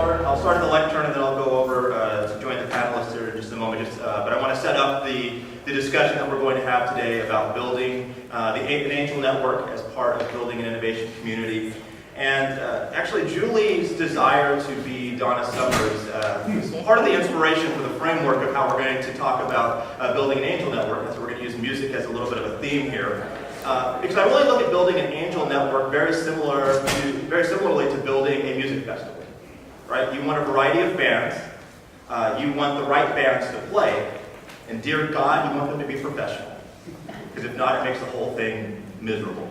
I'll start at the lectern and then I'll go over to join the panelists here in just a moment. But I want to set up the discussion that we're going to have today about building an angel network as part of building an innovation community. And actually, Julie's desire to be Donna Summers is part of the inspiration for the framework of how we're going to talk about building an angel network. And so we're going to use music as a little bit of a theme here. Because I really look at building an angel network very similarly to building a music festival. Right? You want a variety of bands. You want the right bands to play. And dear God, you want them to be professional. Because if not, it makes the whole thing miserable.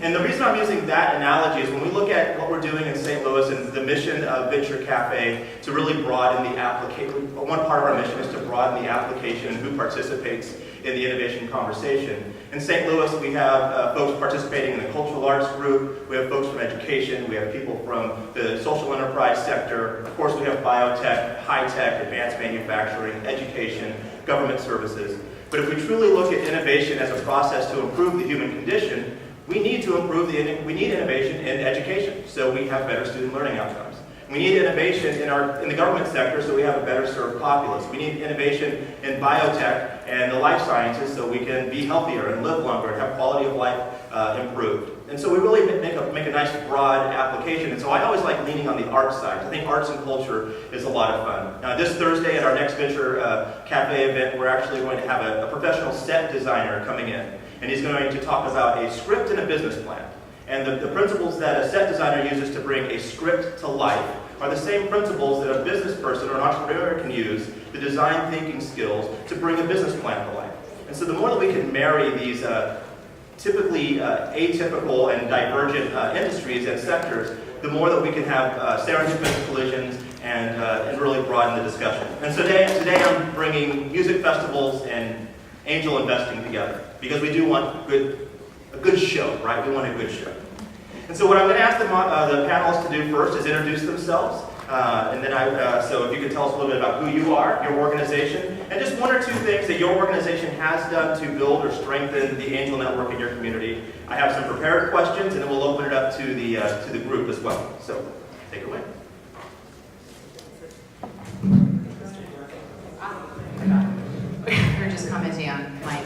And the reason I'm using that analogy is when we look at what we're doing in St. Louis and the mission of Venture Café to really broaden the application. One part of our mission is to broaden the application and who participates in the innovation conversation. In St. Louis, we have folks participating in the cultural arts group, we have folks from education, we have people from the social enterprise sector, of course we have biotech, high-tech, advanced manufacturing, education, government services. But if we truly look at innovation as a process to improve the human condition, we need innovation in education, so we have better student learning outcomes. We need innovation in the government sector so we have a better served populace. We need innovation in biotech and the life sciences so we can be healthier and live longer and have quality of life improved. And so we really make a nice broad application. And so I always like leaning on the arts side. I think arts and culture is a lot of fun. This Thursday at our next Venture Café event, we're actually going to have a professional set designer coming in. And he's going to talk about a script and a business plan. And the principles that a set designer uses to bring a script to life are the same principles that a business person or an entrepreneur can use, the design thinking skills, to bring a business plan to life. And so the more that we can marry these typically atypical and divergent industries and sectors, the more that we can have serendipitous collisions and really broaden the discussion. And so today I'm bringing music festivals and angel investing together because we do want a good show, right? We want a good show. And so what I'm going to ask the panelists to do first is introduce themselves. And then so if you could tell us a little bit about who you are, your organization, and just one or two things that your organization has done to build or strengthen the angel network in your community. I have some prepared questions, and then we'll open it up to the group as well. So take it away. We're just commenting on Mike.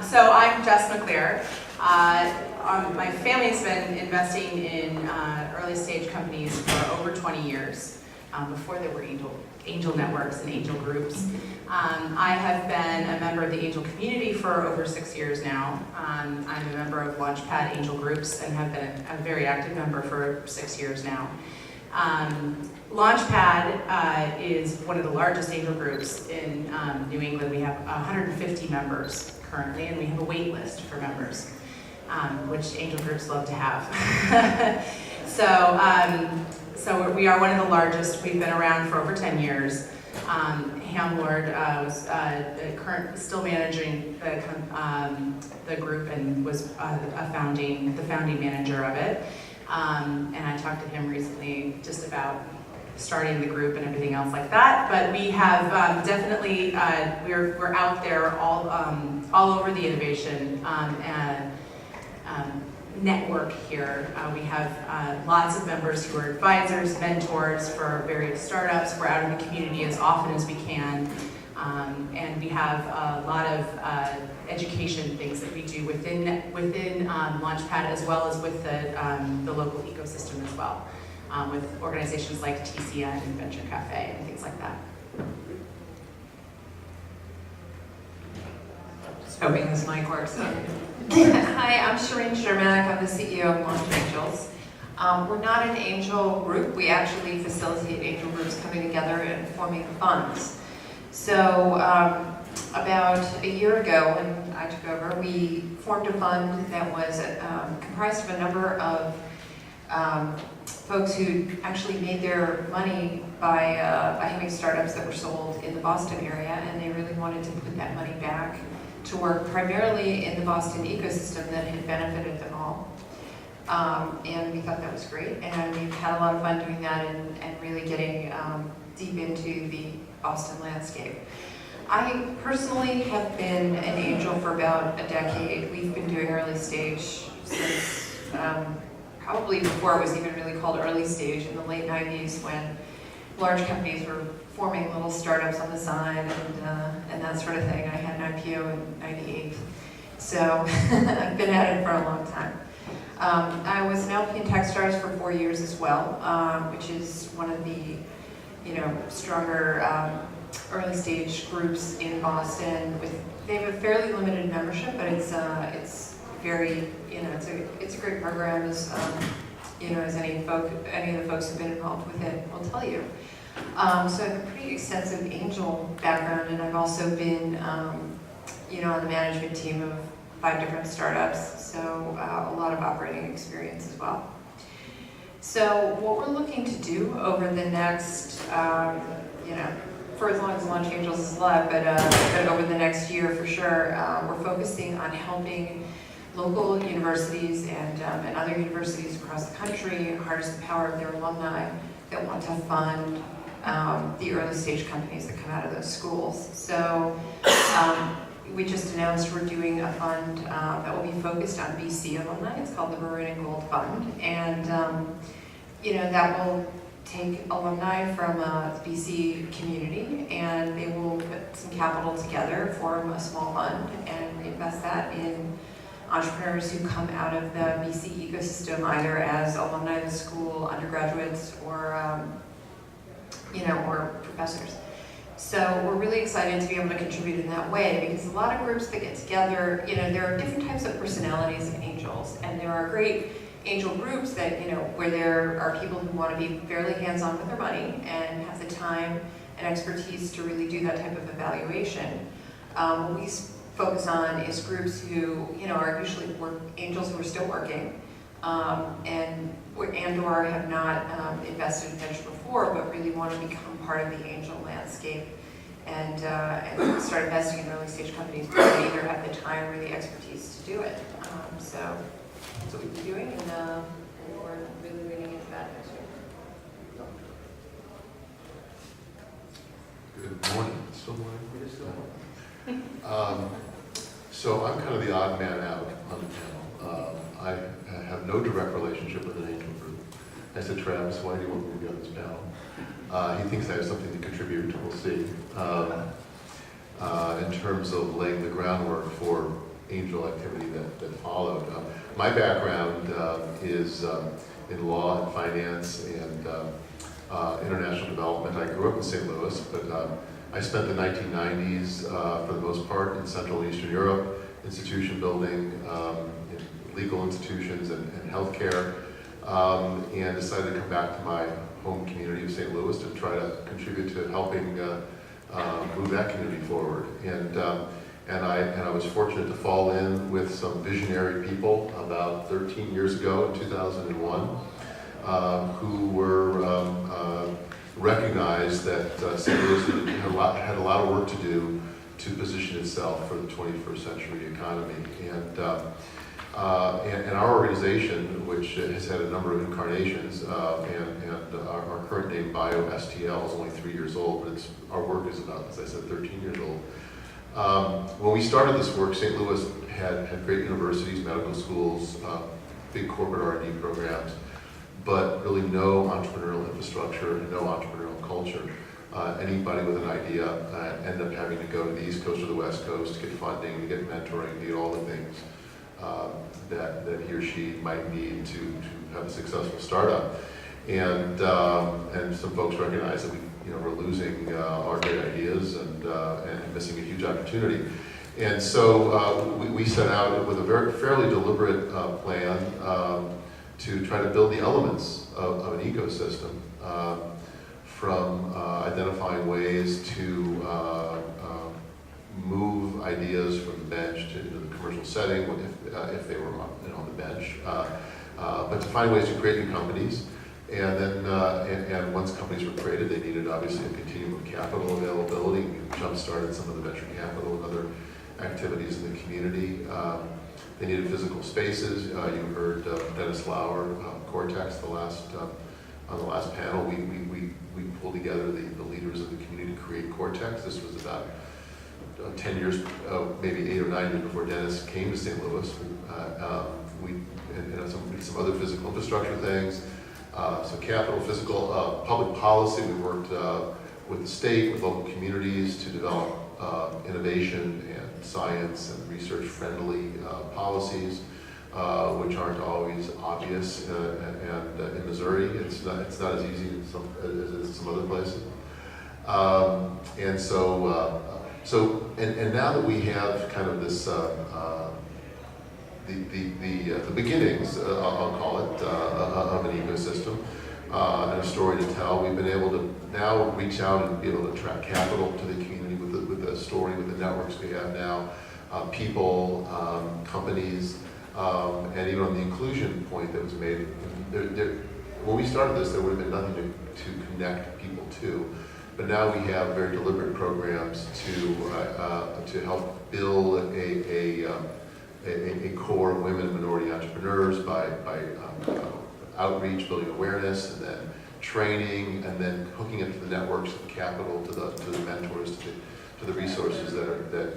So I'm Jess McLear. My family's been investing in early stage companies for over 20 years, before there were angel networks and angel groups. I have been a member of the angel community for over 6 years now. I'm a member of Launchpad angel groups and have been a very active member for 6 years now. Launchpad is one of the largest angel groups in New England. We have 150 members currently, and we have a wait list for members, which angel groups love to have. So we are one of the largest. We've been around for over 10 years. Hamlord was still managing the group and was the founding manager of it. And I talked to him recently just about starting the group and everything else like that. But we have definitely we're out there all over the innovation network here. We have lots of members who are advisors, mentors for various startups. We're out in the community as often as we can. And we have a lot of education things that we do within Launchpad as well as with the local ecosystem as well, with organizations like TCN and Venture Café and things like that. Just hoping this mic works. Hi, I'm Shereen Shermak. I'm the CEO of Launch Angels. We're not an angel group. We actually facilitate angel groups coming together and forming funds. So about a year ago when I took over, we formed a fund that was comprised of a number of folks who actually made their money by having startups that were sold in the Boston area, and they really wanted to put that money back to work primarily in the Boston ecosystem that had benefited them all. And we thought that was great, and we've had a lot of fun doing that and really getting deep into the Boston landscape. I personally have been an angel for about a decade. We've been doing early stage since probably before it was even really called early stage in the late 90s, when large companies were forming little startups on the side and that sort of thing. I had an IPO in '98, so I've been at it for a long time. I was an LP in Techstars for 4 years as well, which is one of the stronger early stage groups in Boston. They have a fairly limited membership, but it's very it's a great program, as as any of the folks who've been involved with it will tell you. So I have a pretty extensive angel background, and I've also been on the management team of 5 different startups, so a lot of operating experience as well. So what we're looking to do over the next, for as long as Launch Angels is alive, but over the next year for sure, we're focusing on helping local universities and other universities across the country harness the power of their alumni that want to fund the early stage companies that come out of those schools. So we just announced we're doing a fund that will be focused on BC alumni. It's called the Maroon and Gold Fund, and that will take alumni from the BC community, and they will put some capital together, form a small fund, and invest that in entrepreneurs who come out of the BC ecosystem, either as alumni of the school, undergraduates, or or professors. So we're really excited to be able to contribute in that way, because a lot of groups that get together, there are different types of personalities of angels, and there are great angel groups that, where there are people who want to be fairly hands-on with their money and have the time and expertise to really do that type of evaluation. What we focus on is groups who, are usually angels who are still working, and/or have not invested in venture before, but really want to become part of the angel landscape and start investing in early stage companies, but they either have the time or the expertise to do it. So that's what we've been doing, and we're really leaning into that next year. Good morning. Still morning? So I'm kind of the odd man out on the panel. I have no direct relationship with an angel group. I said, Travis, why do you want me to be on this panel? He thinks I have something to contribute. We'll see. In terms of laying the groundwork for angel activity that followed. My background is in law and finance and international development. I grew up in St. Louis, but I spent the 1990s for the most part in Central and Eastern Europe, institution building, in legal institutions and healthcare, and decided to come back to my home community of St. Louis to try to contribute to helping move that community forward. And I was fortunate to fall in with some visionary people about 13 years ago in 2001, who were recognized that St. Louis had a lot of work to do to position itself for the 21st century economy. And our organization, which has had a number of incarnations, and our current name, BioSTL, is only 3 years old, but our work is about, as I said, 13 years old. When we started this work, St. Louis had great universities, medical schools, big corporate R&D programs, but really no entrepreneurial infrastructure, no entrepreneurial culture. Anybody with an idea ended up having to go to the East Coast or the West Coast to get funding, to get mentoring, to get all the things that he or she might need to have a successful startup. And some folks recognize that we're losing our great ideas and missing a huge opportunity. And so we set out with a fairly deliberate plan to try to build the elements of an ecosystem, from identifying ways to move ideas from the bench into the commercial setting if they were on the bench, but to find ways to create new companies. And then, and once companies were created, they needed obviously a continuum of capital availability. We jump-started some of the venture capital and other activities in the community. They needed physical spaces. You heard Dennis Lauer, Cortex, on the last panel. We pulled together the leaders of the community to create Cortex. This was about 10 years, maybe 8 or 9 years before Dennis came to St. Louis. and some other physical infrastructure things. So capital, physical, public policy, we worked with the state, with local communities to develop innovation and science and research-friendly policies, which aren't always obvious. And in Missouri, it's not as easy as it is in some other places. And so, and now that we have kind of this, the beginnings, I'll call it, of an ecosystem and a story to tell, we've been able to now reach out and be able to attract capital to the community with the story, with the networks we have now, people, companies, and even on the inclusion point that was made. When we started this, there would have been nothing to connect people to. But now we have very deliberate programs to help build a core of women and minority entrepreneurs by outreach, building awareness, and then training, and then hooking into the networks, the capital, to the mentors, to the resources that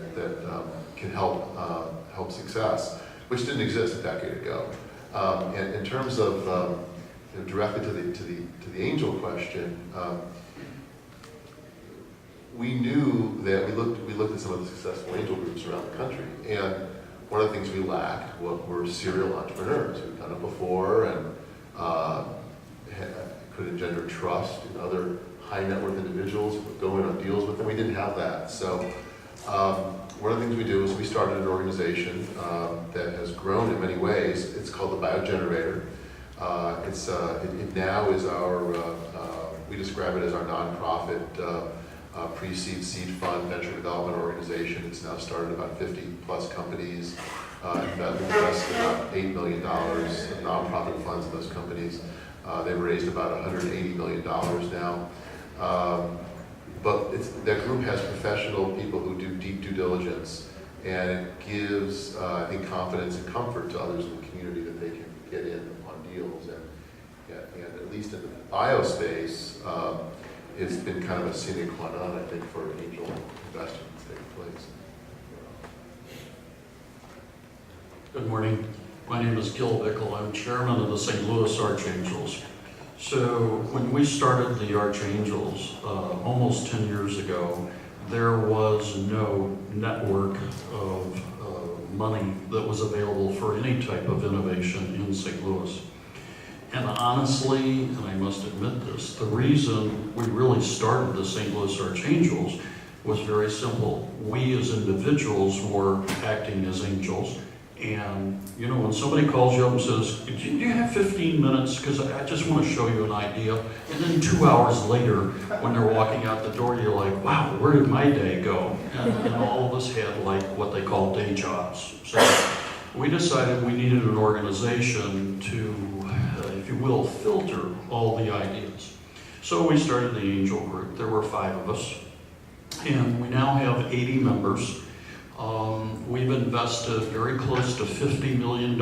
can help success, which didn't exist a decade ago. And in terms of directly to the angel question. We knew that we looked at some of the successful angel groups around the country, and one of the things we lacked were serial entrepreneurs who'd done it before and could engender trust in other high net worth individuals who would go in on deals with them. We didn't have that. So one of the things we do is we started an organization that has grown in many ways. It's called the BioGenerator. It now is our, we describe it as our nonprofit pre-seed, seed fund, venture development organization. It's now started about 50 plus companies, invested about $8 million in nonprofit funds in those companies. They've raised about $180 million now. But that group has professional people who do deep due diligence, and it gives, I think, confidence and comfort to others in the community that they can get in on deals. And at least in the bio space, it's been kind of a sine qua non, I think, for angel investing to take place. Good morning. My name is Bickel. I'm chairman of the St. Louis Archangels. So when we started the Archangels almost 10 years ago, there was no network of money that was available for any type of innovation in St. Louis. And honestly, and I must admit this, the reason we really started the St. Louis Archangels was very simple. We as individuals were acting as angels. And you know, when somebody calls you up and says, do you have 15 minutes? Because I just want to show you an idea. And then 2 hours later, when they're walking out the door, you're like, wow, where did my day go? And all of us had like what they call day jobs. So we decided we needed an organization to, if you will, filter all the ideas. So we started the Angel Group. There were 5 of us, and we now have 80 members. We've invested very close to $50 million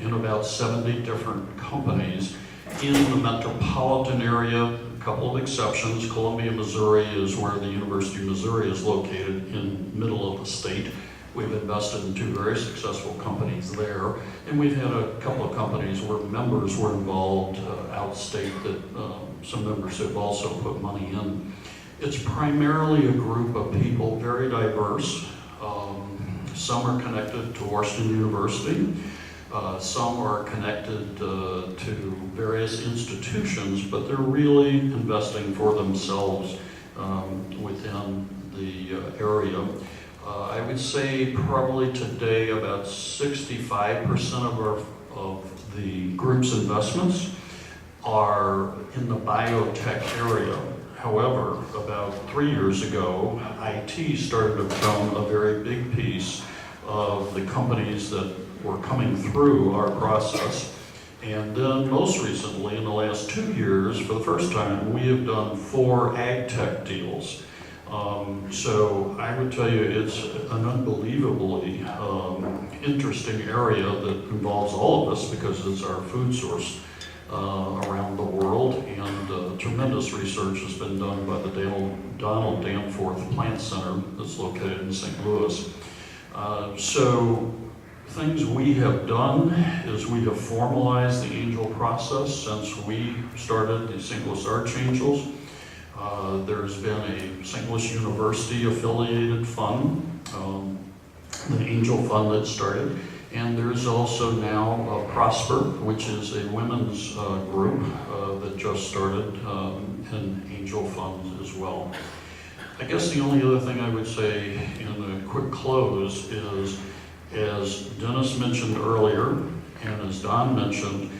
in about 70 different companies in the metropolitan area. A couple of exceptions. Columbia, Missouri is where the University of Missouri is located, in the middle of the state. We've invested in 2 very successful companies there, and we've had a couple of companies where members were involved out of state that some members have also put money in. It's primarily a group of people, very diverse. Some are connected to Washington University. Some are connected to various institutions, but they're really investing for themselves within the area. I would say probably today about 65% of the group's investments are in the biotech area. However, about 3 years ago, IT started to become a very big piece of the companies that were coming through our process. And then most recently, in the last 2 years, for the first time, we have done 4 ag tech deals. So I would tell you it's an unbelievably interesting area that involves all of us because it's our food source around the world, and tremendous research has been done by the Donald Danforth Plant Center that's located in St. Louis. So things we have done is we have formalized the angel process since we started the St. Louis Archangels. There's been a St. Louis University affiliated fund, the Angel Fund that started, and there's also now Prosper, which is a women's group that just started, and Angel Funds as well. I guess the only other thing I would say in a quick close is, as Dennis mentioned earlier, and as Donn mentioned,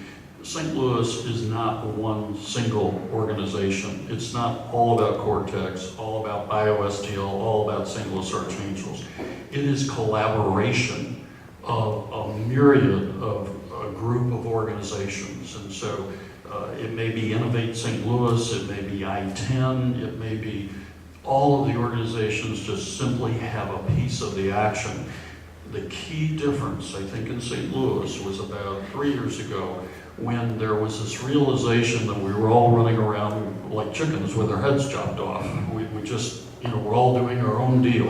St. Louis is not one single organization. It's not all about Cortex, all about BioSTL, all about St. Louis Archangels. It is collaboration of a myriad of a group of organizations. And so it may be Innovate St. Louis, it may be I-10, it may be all of the organizations just simply have a piece of the action. The key difference, I think, in St. Louis was about 3 years ago when there was this realization that we were all running around like chickens with our heads chopped off. We just, we're all doing our own deal.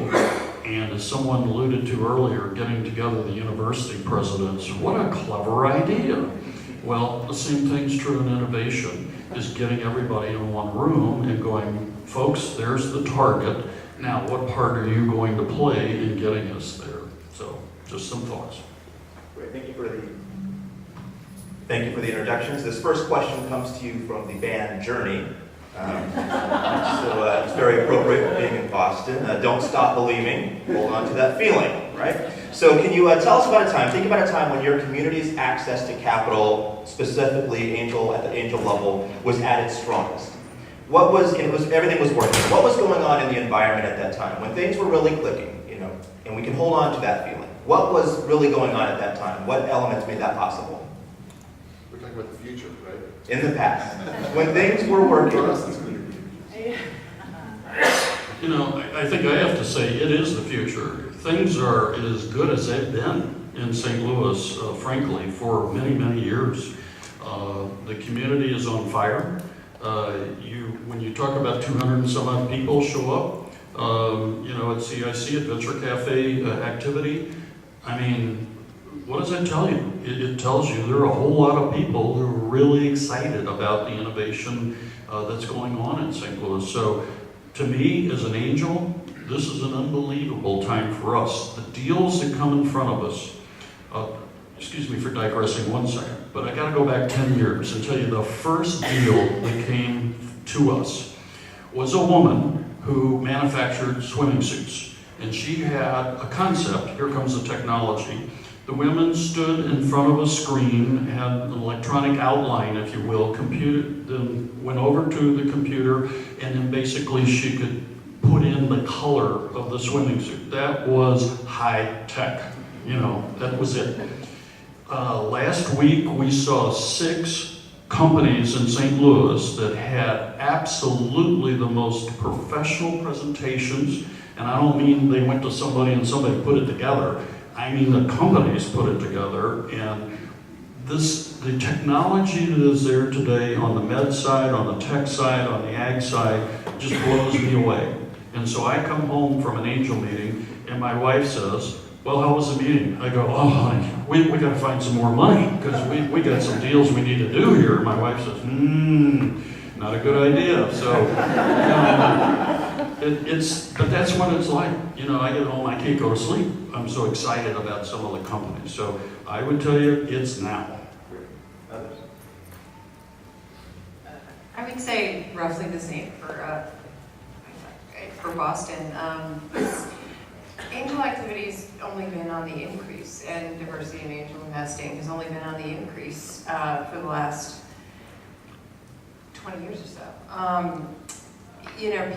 And as someone alluded to earlier, getting together the university presidents, what a clever idea. Well, the same thing's true in innovation, is getting everybody in one room and going, folks, there's the target. Now, what part are you going to play in getting us there? So, just some thoughts. Great, thank you for the introductions. This first question comes to you from the band Journey. So it's very appropriate being in Boston. Don't stop believing. Hold on to that feeling, right? So can you tell us about a time, think about a time when your community's access to capital, specifically at the angel level, was at its strongest. Everything was working. What was going on in the environment at that time? When things were really clicking, and we can hold on to that feeling. What was really going on at that time? What elements made that possible? We're talking about the future, right? In the past, when things were working. For us, it's going to be the future. I think I have to say it is the future. Things are as good as they've been in St. Louis, frankly, for many, many years. The community is on fire. When you talk about 200 and some odd people show up, at CIC, Adventure Café activity, what does that tell you? It tells you there are a whole lot of people who are really excited about the innovation that's going on in St. Louis. So to me, as an angel, this is an unbelievable time for us. The deals that come in front of us, excuse me for digressing 1 second, but I gotta go back 10 years and tell you the first deal that came to us was a woman who manufactured swimming suits. And she had a concept, here comes the technology. The women stood in front of a screen, had an electronic outline, if you will, then went over to the computer, and then basically she could put in the color of the swimming suit. That was high tech, that was it. Last week we saw 6 companies in St. Louis that had absolutely the most professional presentations, and I don't mean they went to somebody and somebody put it together. I mean the companies put it together, and the technology that is there today on the med side, on the tech side, on the ag side, just blows me away. And so I come home from an angel meeting, and my wife says, well, how was the meeting? I go, oh, honey, we got to find some more money because we got some deals we need to do here. My wife says, not a good idea. So, but that's what it's like. I get home, I can't go to sleep. I'm so excited about some of the companies. So I would tell you, it's now. Others? I would say roughly the same for Boston. Angel activity's only been on the increase, and diversity in angel investing has only been on the increase for the last 20 years or so.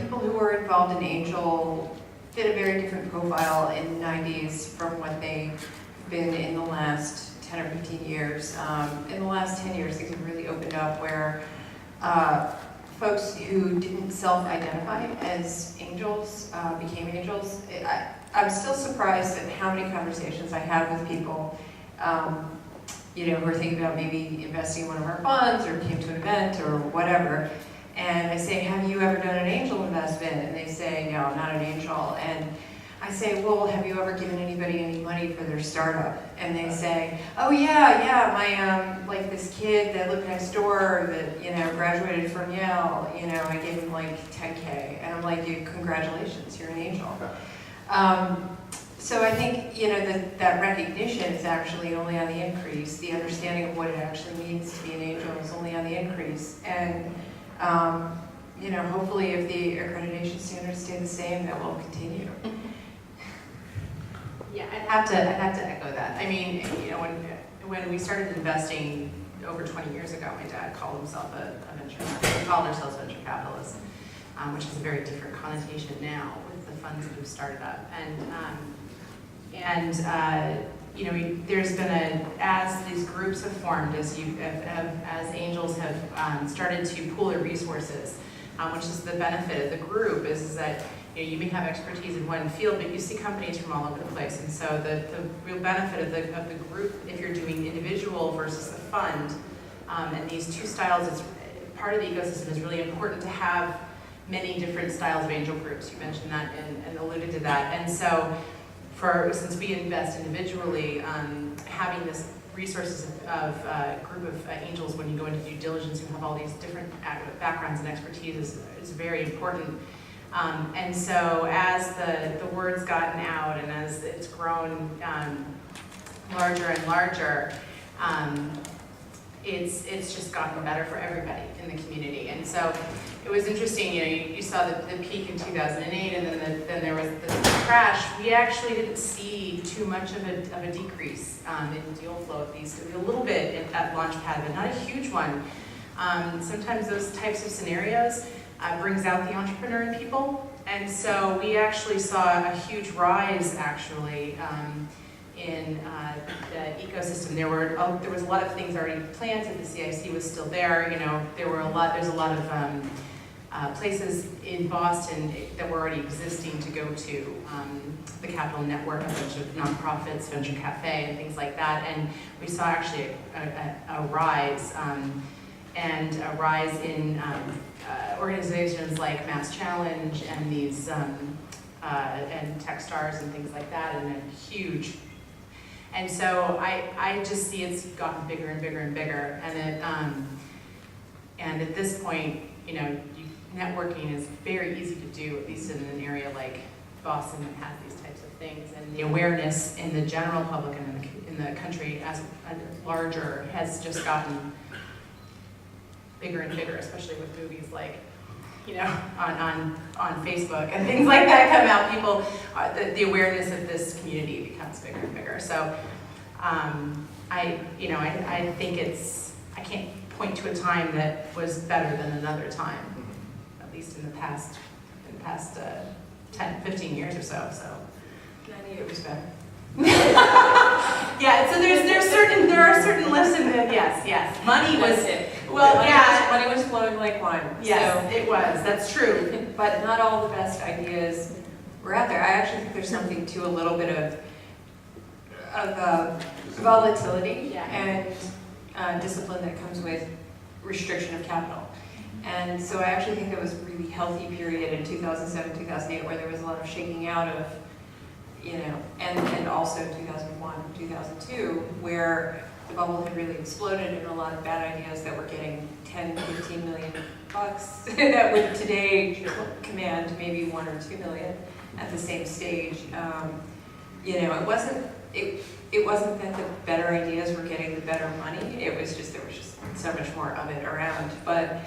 People who were involved in angel fit a very different profile in the 90s from what they've been in the last 10 or 15 years. In the last 10 years, things have really opened up where folks who didn't self-identify as angels became angels. I'm still surprised at how many conversations I have with people, who are thinking about maybe investing in one of our funds or came to an event or whatever. And I say, have you ever done an angel investment? And they say, no, I'm not an angel. And I say, well, have you ever given anybody any money for their startup? And they say, oh yeah, my, like this kid that lived next door that, you know, graduated from Yale, you know, I gave him like 10K. And I'm like, congratulations, you're an angel. So I think, you know, that recognition is actually only on the increase. The understanding of what it actually means to be an angel is only on the increase. And, you know, hopefully if the accreditation standards stay the same, that will continue. Yeah, I'd have to echo that. I mean, you know, when we started investing over 20 years ago, my dad called himself a venture capitalist. We called ourselves venture capitalists, which is a very different connotation now with the funds that have started up. You know, there's been as these groups have formed, as angels have started to pool their resources, which is the benefit of the group, is that you know, you may have expertise in one field, but you see companies from all over the place. And so the real benefit of the group, if you're doing individual versus the fund, and these two styles, it's part of the ecosystem is really important to have many different styles of angel groups. You mentioned that and alluded to that. And so since we invest individually, having this resources of a group of angels when you go into due diligence who have all these different backgrounds and expertise is very important. And so as the word's gotten out and as it's grown larger and larger, it's just gotten better for everybody in the community. And so it was interesting, you know, you saw the peak in 2008 and then there was the crash. We actually didn't see too much of a decrease in deal flow at least. A little bit at Launchpad, but not a huge one. Sometimes those types of scenarios brings out the entrepreneur in people. And so we actually saw a huge rise actually in the ecosystem. There was a lot of things already planted. The CIC was still there. You know, there's a lot of places in Boston that were already existing to go to. The Capital Network, a bunch of nonprofits, Venture Café, and things like that. And we saw actually a rise in organizations like Mass Challenge and these and Techstars and things like that, and a huge. And so I just see it's gotten bigger and bigger and bigger, and at this point, you know, networking is very easy to do, at least in an area like Boston that has these types of things, and the awareness in the general public and in the country as larger has just gotten bigger and bigger, especially with movies like, you know, on Facebook and things like that come out. People, the awareness of this community becomes bigger and bigger. So, I think I can't point to a time that was better than another time, at least in the past 10, 15 years or so. So, it was better. Yeah. So there are certain lifts and yes. Money was. Well, money was flowing like wine. Yes, so, it was. That's true. But not all the best ideas were out there. I actually think there's something to a little bit of volatility and discipline that comes with restriction of capital. And so I actually think there was a really healthy period in 2007, 2008 where there was a lot of shaking out of, you know, and also 2001, 2002, where the bubble had really exploded and a lot of bad ideas that were getting 10, 15 million bucks that would today command maybe 1 or 2 million at the same stage. You know, it wasn't that the better ideas were getting the better money. It was just, there was just so much more of it around. But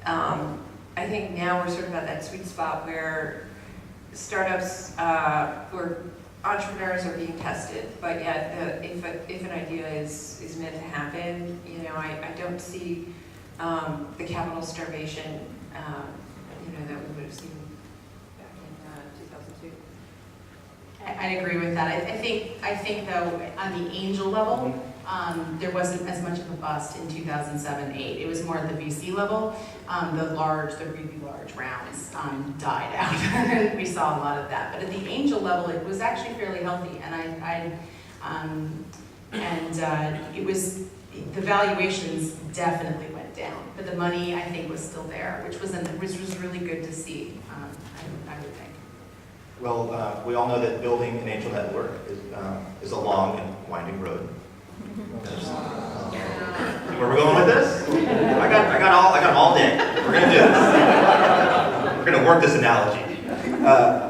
I think now we're sort of at that sweet spot where startups, where entrepreneurs are being tested, but yet if an idea is meant to happen, you know, I don't see the capital starvation, you know, that we would have seen back in 2002. I agree with that. I think though, on the angel level, there wasn't as much of a bust in 2007-8. It was more at the VC level. The really large rounds died out. We saw a lot of that. But at the angel level, it was actually fairly healthy, and it was, the valuations definitely went down, but the money I think was still there, which was really good to see. I would think. Well, we all know that building an angel network is a long and winding road. Where we're going with this? I got all day. We're gonna do this. We're gonna work this analogy.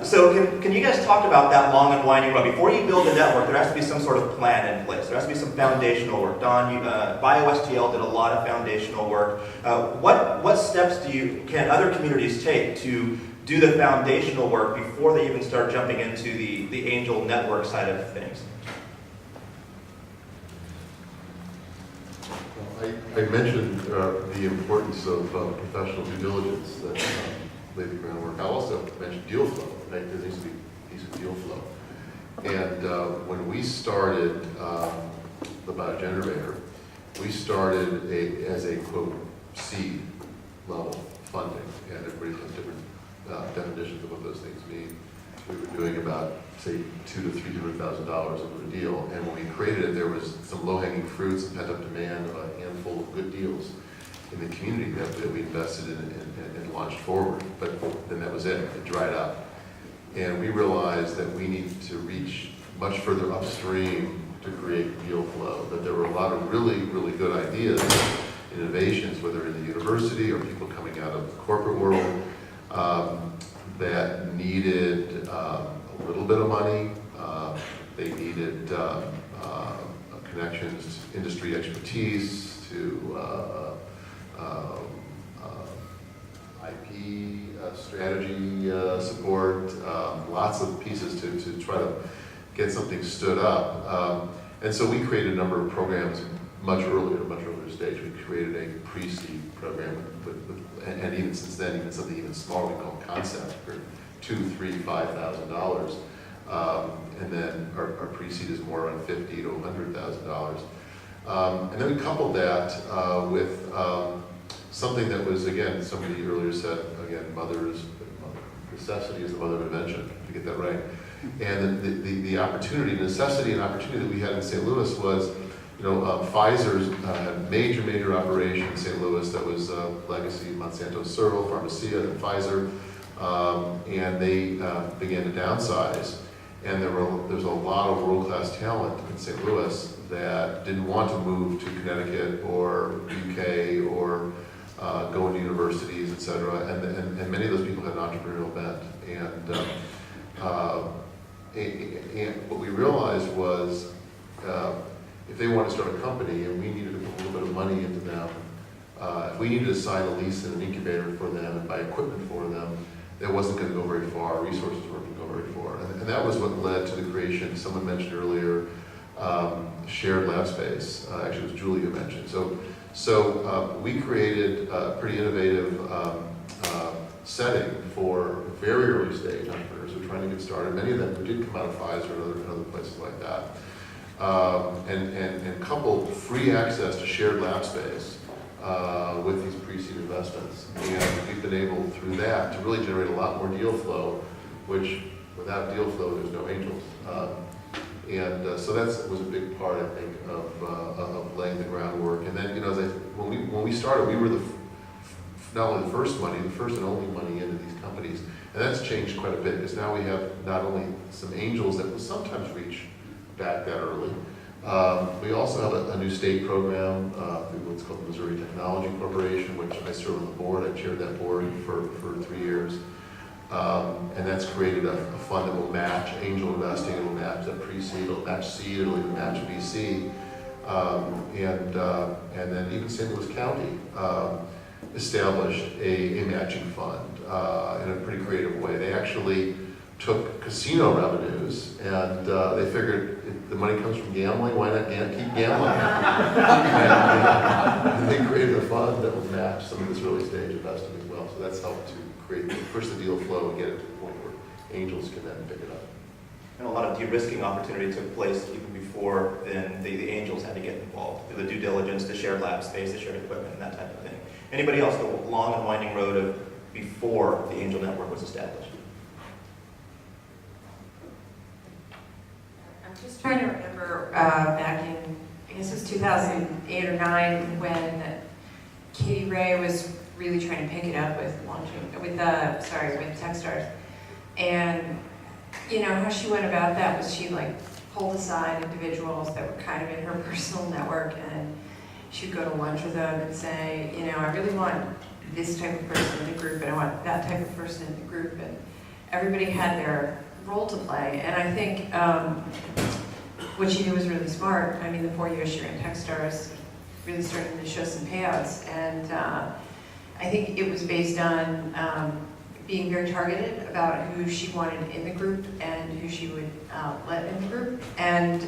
So can you guys talk about that long and winding road? Before you build a network, there has to be some sort of plan in place. There has to be some foundational work. Donn, BioSTL did a lot of foundational work. What steps can other communities take to do the foundational work before they even start jumping into the angel network side of things? I mentioned the importance of professional due diligence that lay the groundwork. I also mentioned deal flow, right? There needs to be a piece of deal flow. And when we started the biogenerator, we started as a, quote, seed level funding. And everybody has different definitions of what those things mean. We were doing about, say, $200,000 to $300,000 over a deal. And when we created it, there was some low-hanging fruits and pent-up demand of a handful of good deals in the community that we invested in and launched forward. But then that was it. It dried up. And we realized that we needed to reach much further upstream to create deal flow, that there were a lot of really, really good ideas, innovations, whether in the university or people coming out of the corporate world, that needed a little bit of money. They needed connections, industry expertise, to IP strategy support, lots of pieces to try to get something stood up. And so we created a number of programs much earlier stage. We created a pre-seed program and even since then, even something even smaller we call Concept for $2,000, $3,000, $5,000. And then our pre-seed is more around $50,000 to $100,000. And then we coupled that with something that was, again, somebody earlier said, again, necessity is the mother of invention, to get that right. And the opportunity, necessity and opportunity that we had in St. Louis was, Pfizer's had a major operation in St. Louis that was legacy Monsanto Searle, Pharmacia, and Pfizer, and they began to downsize. And there's a lot of world-class talent in St. Louis that didn't want to move to Connecticut or UK or go into universities, et cetera. And many of those people had an entrepreneurial bent. And what we realized was if they wanted to start a company and we needed to put a little bit of money into them, if we needed to sign a lease in an incubator for them and buy equipment for them, that wasn't going to go very far. Resources weren't going to go very far. And that was what led to the creation, someone mentioned earlier, shared lab space. Actually, it was Julie who mentioned. So we created a pretty innovative setting for very early stage entrepreneurs who are trying to get started. Many of them who did come out of Pfizer and other places like that. And coupled free access to shared lab space with these pre-seed investments. And we've been able, through that, to really generate a lot more deal flow, which without deal flow, there's no angels. So that was a big part, I think, of laying the groundwork. And then, when we started, we were not only the first and only money into these companies. And that's changed quite a bit, because now we have not only some angels that will sometimes reach back that early. We also have a new state program through what's called the Missouri Technology Corporation, which I serve on the board. I chaired that board for 3 years. And that's created a fund that will match angel investing, it will match that pre-seed, it'll match seed, it'll even match VC. And then even St. Louis County established a matching fund in a pretty creative way. They actually took casino revenues and they figured if the money comes from gambling, why not keep gambling? and they created a fund that would match some of this early stage investing as well. So that's helped to push the deal flow and get it to the point where angels can then pick it up. And a lot of de-risking opportunity took place even before then the angels had to get involved. The due diligence, the shared lab space, the shared equipment, and that type of thing. Anybody else, the long and winding road of before the angel network was established? I'm just trying to remember back in, I guess it was 2008 or 9, when Katie Ray was really trying to pick it up with Techstars. And how she went about that was she like pulled aside individuals that were kind of in her personal network, and she'd go to lunch with them and say, I really want this type of person in the group, and I want that type of person in the group, and everybody had their role to play. And I think what she did was really smart. I mean, the 4 years she ran Techstars really started to show some payouts, and I think it was based on being very targeted about who she wanted in the group and who she would let in the group. And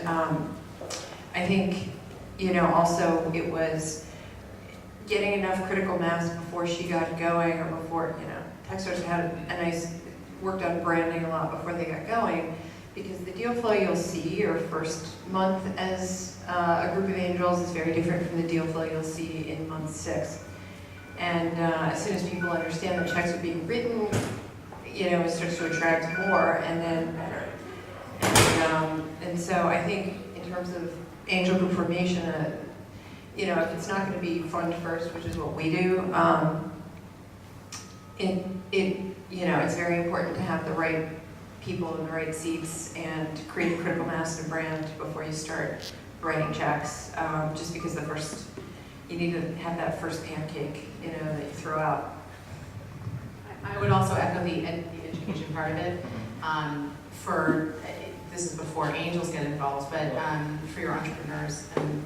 I think, also it was getting enough critical mass before she got going, or before, Techstars had a nice, worked on branding a lot before they got going, because the deal flow you'll see your first month as a group of angels is very different from the deal flow you'll see in month 6. And as soon as people understand that checks are being written, it starts to attract more, and then better. And so I think in terms of angel group formation, if it's not going to be fund first, which is what we do, it's very important to have the right people in the right seats and create a critical mass and brand before you start writing checks. Just because you need to have that first pancake, that you throw out. I would also echo the education part of it. This is before angels get involved, but for your entrepreneurs, and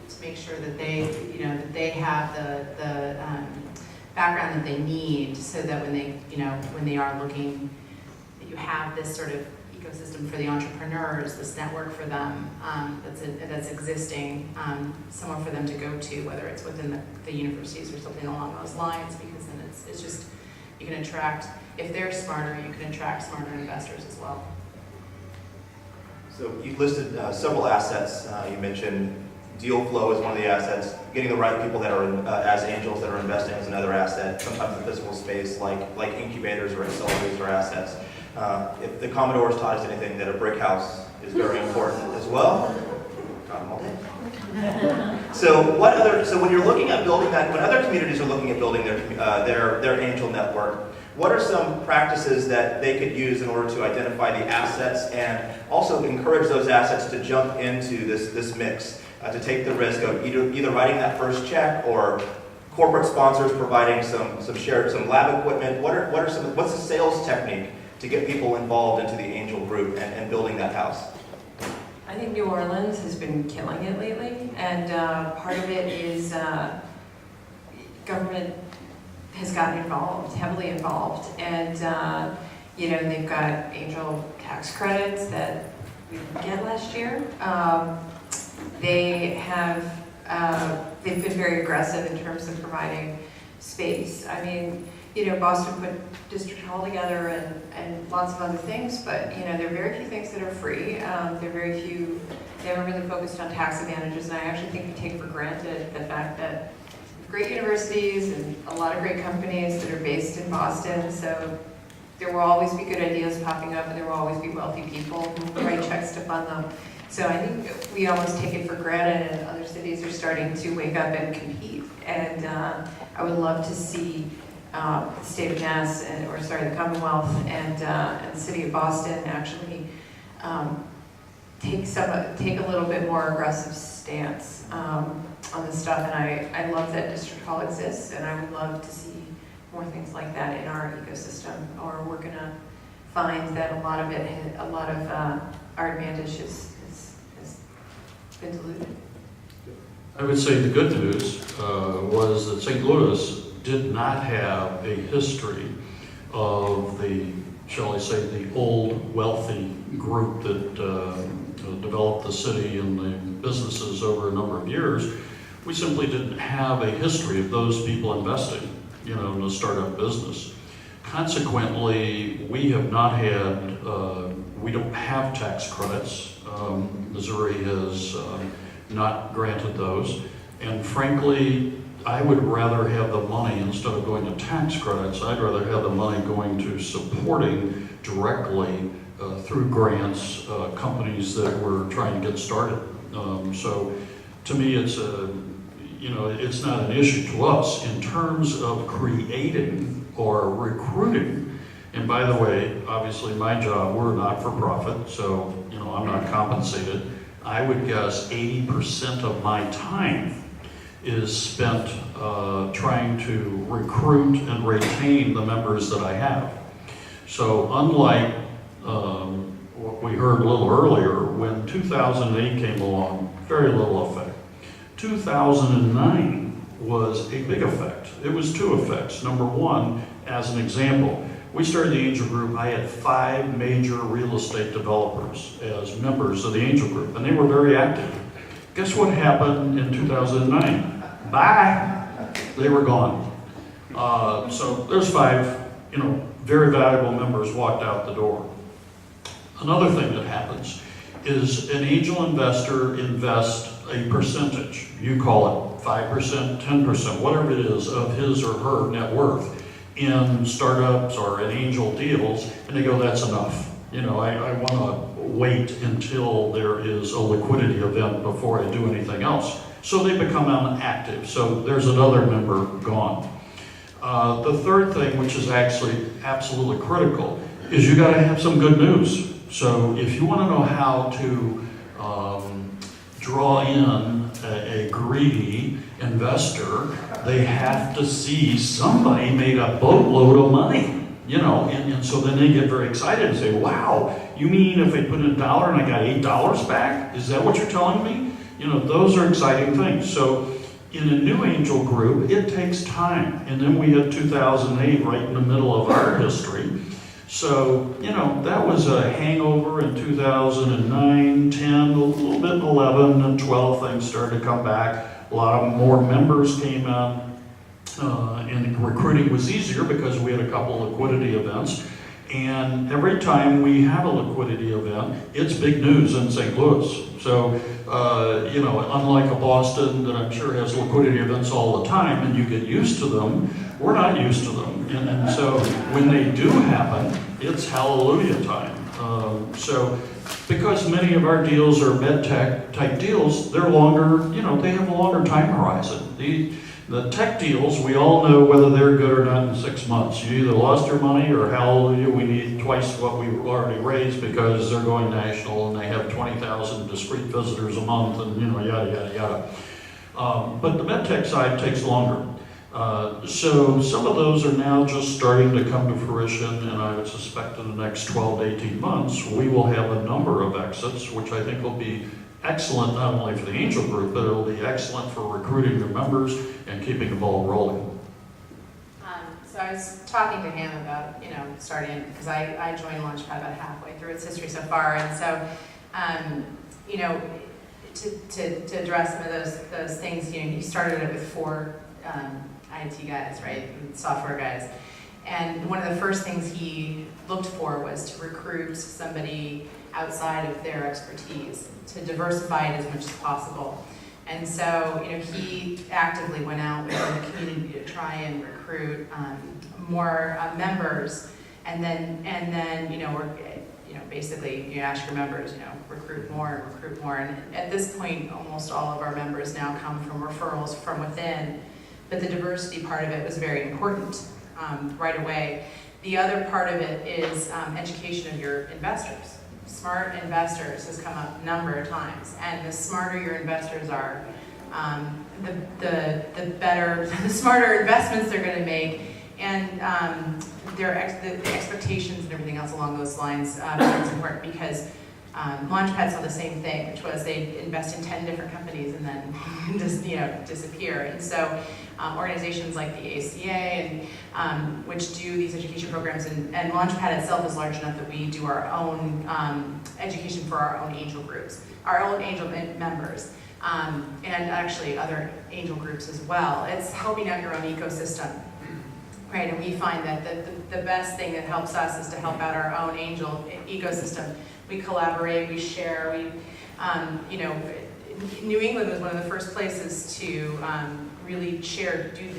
to make sure that they have the background that they need, so that when they are looking, that you have this sort of ecosystem for the entrepreneurs, this network for them that's existing, somewhere for them to go to, whether it's within the universities or something along those lines, because then it's just, you can attract, if they're smarter, you can attract smarter investors as well. So you listed several assets. You mentioned deal flow is one of the assets. Getting the right people that are as angels that are investing is another asset. Sometimes the physical space, like incubators or accelerators, are assets. If the Commodores taught us anything, that a brick house is very important as well. Got them all day. So when you're looking at building that, when other communities are looking at building their angel network, what are some practices that they could use in order to identify the assets and also encourage those assets to jump into this mix, to take the risk of either writing that first check, or corporate sponsors providing some lab equipment? What's the sales technique to get people involved into the angel group and building that house? I think New Orleans has been killing it lately, and part of it is government has gotten involved, heavily involved, and they've got angel tax credits that we didn't get last year. They've been very aggressive in terms of providing space. I mean, Boston put District Hall together and lots of other things, but there are very few things that are free. They haven't really focused on tax advantages, and I actually think we take for granted the fact that great universities and a lot of great companies that are based in Boston, so there will always be good ideas popping up, and there will always be wealthy people who write checks to fund them. So I think we almost take it for granted, and other cities are starting to wake up and compete. And I would love to see the state of Mass, the Commonwealth, and the city of Boston actually take a little bit more aggressive stance on this stuff. And I love that District Hall exists, and I would love to see more things like that in our ecosystem. Or we're going to find that a lot of our advantage has been diluted. I would say the good news was that St. Louis did not have a history of shall I say, the old wealthy group that developed the city and the businesses over a number of years. We simply didn't have a history of those people investing, in a startup business. Consequently, we have not had, we don't have tax credits. Missouri has not granted those. And frankly, I would rather have the money, instead of going to tax credits, I'd rather have the money going to supporting directly through grants companies that were trying to get started. So to me, it's not an issue to us. In terms of creating or recruiting And by the way, obviously my job, we're not for profit, so I'm not compensated. I would guess 80% of my time is spent trying to recruit and retain the members that I have. So unlike what we heard a little earlier, when 2008 came along, very little effect. 2009 was a big effect. It was two effects. Number one, as an example, we started the Angel Group. I had 5 major real estate developers as members of the Angel Group, and they were very active. Guess what happened in 2009? Bye! They were gone. So there's 5, very valuable members walked out the door. Another thing that happens is an angel investor invests a percentage. You call it 5%, 10%, whatever it is of his or her net worth in startups or in angel deals, and they go, that's enough. I want to wait until there is a liquidity event before I do anything else. So they become inactive. So there's another member gone. The third thing, which is actually absolutely critical, is you got to have some good news. So if you want to know how to draw in a greedy investor, they have to see somebody made a boatload of money, and so then they get very excited and say, wow, you mean if I put in $1 and I got $8 back? Is that what you're telling me? Those are exciting things. So in a new angel group, it takes time. And then we had 2008 right in the middle of our history. So, that was a hangover in 2009, 10, a little bit in 11, and 12, things started to come back. A lot of more members came in, and recruiting was easier because we had a couple of liquidity events. And every time we have a liquidity event, it's big news in St. Louis. So, unlike a Boston that I'm sure has liquidity events all the time, and you get used to them, we're not used to them. And so when they do happen, it's hallelujah time. So because many of our deals are med tech type deals, they're longer, they have a longer time horizon. The tech deals, we all know whether they're good or not in 6 months. You either lost your money or hallelujah, we need twice what we already raised because they're going national and they have 20,000 discrete visitors a month and yada, yada, yada. But the medtech side takes longer. So some of those are now just starting to come to fruition, and I would suspect in the next 12 to 18 months, we will have a number of exits, which I think will be excellent not only for the angel group, but it'll be excellent for recruiting their members and keeping the ball rolling. So I was talking to him about, starting, because I joined Launchpad about halfway through its history so far, and so, to address some of those things, he started it with 4 IT guys, right, and software guys, and one of the first things he looked for was to recruit somebody outside of their expertise, to diversify it as much as possible. And so, he actively went out within the community to try and recruit more members, and then, basically, you ask your members, recruit more, and at this point, almost all of our members now come from referrals from within, but the diversity part of it was very important right away. The other part of it is education of your investors. Smart investors has come up a number of times, and the smarter your investors are, the better, the smarter investments they're going to make, and the expectations and everything else along those lines becomes important because Launchpad saw the same thing, which was they invest in 10 different companies and then just disappear. And so organizations like the ACA and which do these education programs, and Launchpad itself is large enough that we do our own education for our own angel groups, our own angel members, and actually other angel groups as well. It's helping out your own ecosystem. Right, and we find that the best thing that helps us is to help out our own angel ecosystem. We collaborate, we share, New England was one of the first places to really do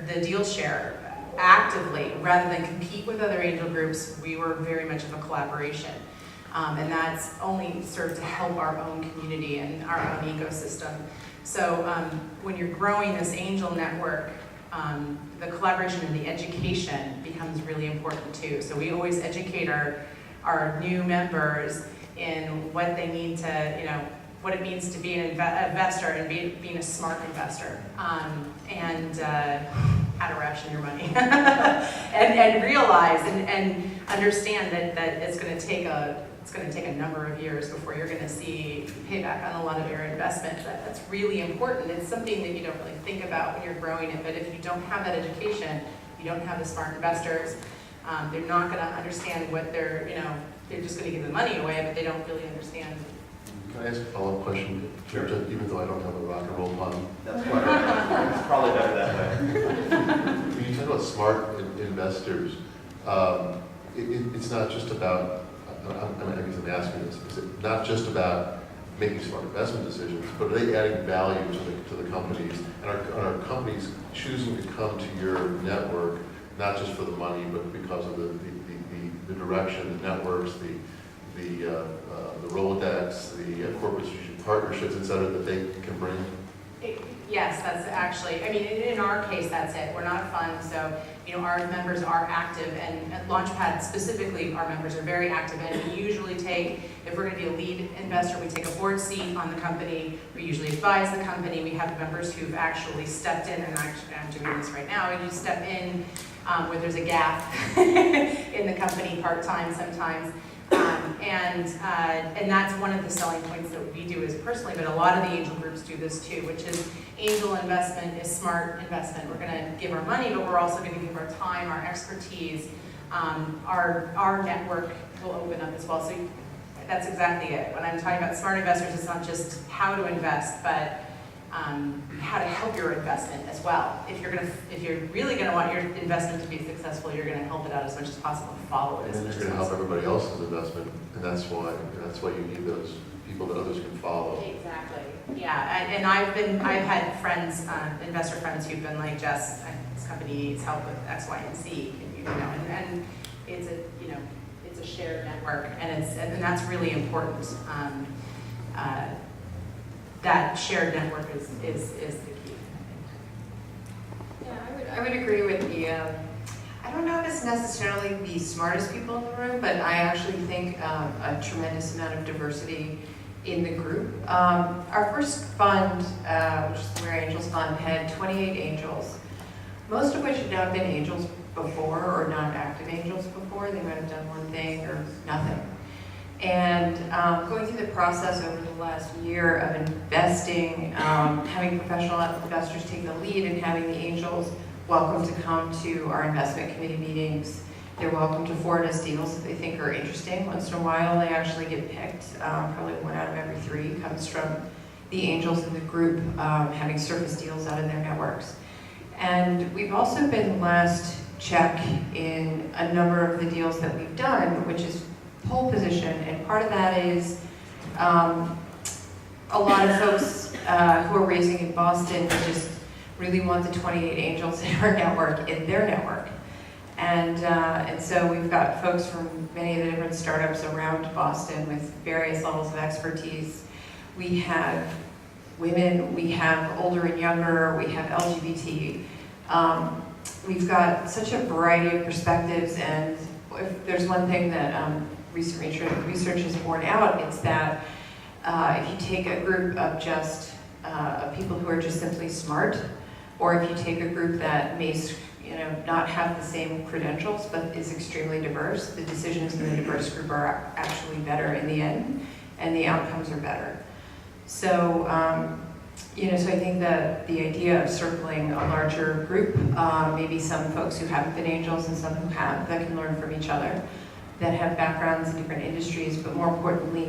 the deal share actively rather than compete with other angel groups. We were very much of a collaboration. And that's only served to help our own community and our own ecosystem. So when you're growing this angel network, the collaboration and the education becomes really important too. So we always educate our new members in what they need to, what it means to be an investor and being a smart investor, and how to ration your money, and realize and understand that it's going to take a number of years before you're going to see payback on a lot of your investment. That's really important. It's something that you don't really think about when you're growing it, but if you don't have that education, you don't have the smart investors, they're not going to understand what they're just going to give the money away, but they don't really understand. Can I ask a follow-up question? Sure. Even though I don't have a rock and roll pun. That's why it's probably better that way. When you talk about smart investors, it's not just about, I guess I'm asking this, is it not just about making smart investment decisions, but are they adding value to the companies? And are companies choosing to come to your network, not just for the money, but because of the direction, the networks, the Rolodex, the corporate strategic partnerships, et cetera, that they can bring? Yes, that's actually, in our case, that's it. We're not a fund, so, our members are active, and at Launchpad specifically, our members are very active, and we usually take, if we're going to be a lead investor, we take a board seat on the company. We usually advise the company. We have members who've actually stepped in, and actually, I'm doing this right now, you step in where there's a gap in the company part-time sometimes. And that's one of the selling points that we do as personally, but a lot of the angel groups do this too, which is angel investment is smart investment. We're going to give our money, but we're also going to give our time, our expertise, our network will open up as well. So that's exactly it. When I'm talking about smart investors, it's not just how to invest, but how to help your investment as well. If you're really going to want your investment to be successful, you're going to help it out as much as possible and follow it And as then much you're as going to help possible. everybody else's investment, and that's why you need those people that others can follow. Exactly. Yeah, and I've had friends, investor friends who've been like, Jess, this company needs help with X, Y, and Z, and it's a shared network, and that's really important. That shared network is the key. Yeah, I would agree with the, I don't know if it's necessarily the smartest people in the room, but I actually think a tremendous amount of diversity in the group. Our first fund, which is the We're Angels Fund, had 28 angels, most of which had not been angels before or non-active angels before. They might have done one thing or nothing. And going through the process over the last year of investing, having professional investors take the lead and having the angels welcome to come to our investment committee meetings. They're welcome to forward us deals that they think are interesting. Once in a while, they actually get picked. Probably 1 out of every 3 comes from the angels in the group having surface deals out of their networks. And we've also been last check in a number of the deals that we've done, which is pole position, and part of that is a lot of folks who are raising in Boston just really want the 28 angels in our network, in their network. And so we've got folks from many of the different startups around Boston with various levels of expertise. We have women, we have older and younger, we have LGBT. We've got such a variety of perspectives, and if there's one thing that recent research has borne out, it's that if you take a group of just of people who are just simply smart, or if you take a group that may not have the same credentials but is extremely diverse, the decisions in the diverse group are actually better in the end, and the outcomes are better. So, so I think that the idea of circling a larger group, maybe some folks who haven't been angels and some who have, that can learn from each other, that have backgrounds in different industries, but more importantly,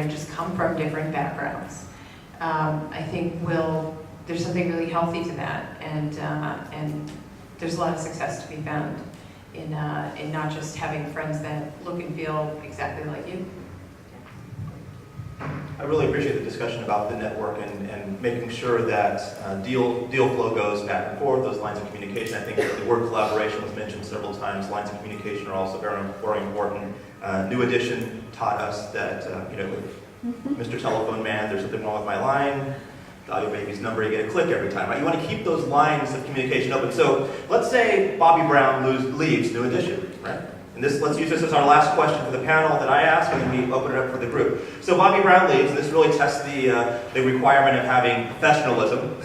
just come from different backgrounds. I think there's something really healthy to that, and there's a lot of success to be found in not just having friends that look and feel exactly like you. I really appreciate the discussion about the network and making sure that deal flow goes back and forth, those lines of communication. I think that the word collaboration was mentioned several times. Lines of communication are also very, very important. New Edition taught us that, Mr. Telephone Man, there's something wrong with my line. dial your baby's number, you get a click every time, right? You want to keep those lines of communication open. So let's say Bobby Brown leaves New Edition, right? And let's use this as our last question for the panel that I ask, and then we open it up for the group. So Bobby Brown leaves, and this really tests the requirement of having professionalism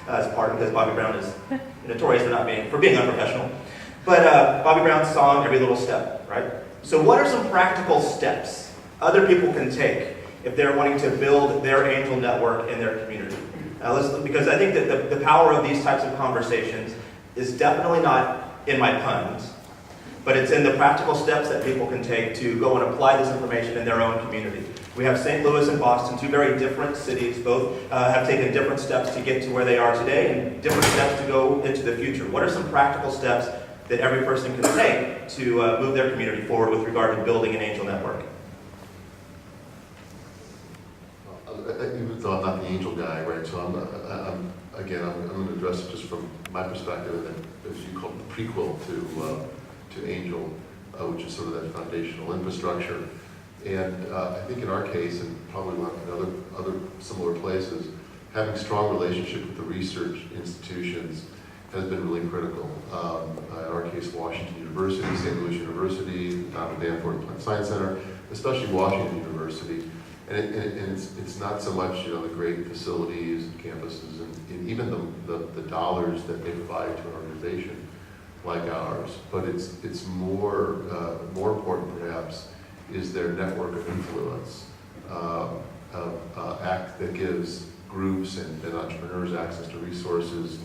as part, because Bobby Brown is notorious for being unprofessional. But Bobby Brown's song, Every Little Step, right? So what are some practical steps other people can take if they're wanting to build their angel network in their community? Because I think that the power of these types of conversations is definitely not in my puns, but it's in the practical steps that people can take to go and apply this information in their own community. We have St. Louis and Boston, two very different cities. Both have taken different steps to get to where they are today and different steps to go into the future. What are some practical steps that every person can take to move their community forward with regard to building an angel network? Even though I'm not the angel guy, right, so I'm going to address it just from my perspective, and then, as you call it, the prequel to angel, which is sort of that foundational infrastructure. And I think in our case, and probably in other similar places, having strong relationship with the research institutions has been really critical. In our case, Washington University, St. Louis University, Donn and Danforth Plant Science Center, especially Washington University. And it's not so much the great facilities and campuses and even the dollars that they provide to an organization like ours, but it's more important perhaps is their network of influence, act that gives groups and entrepreneurs access to resources,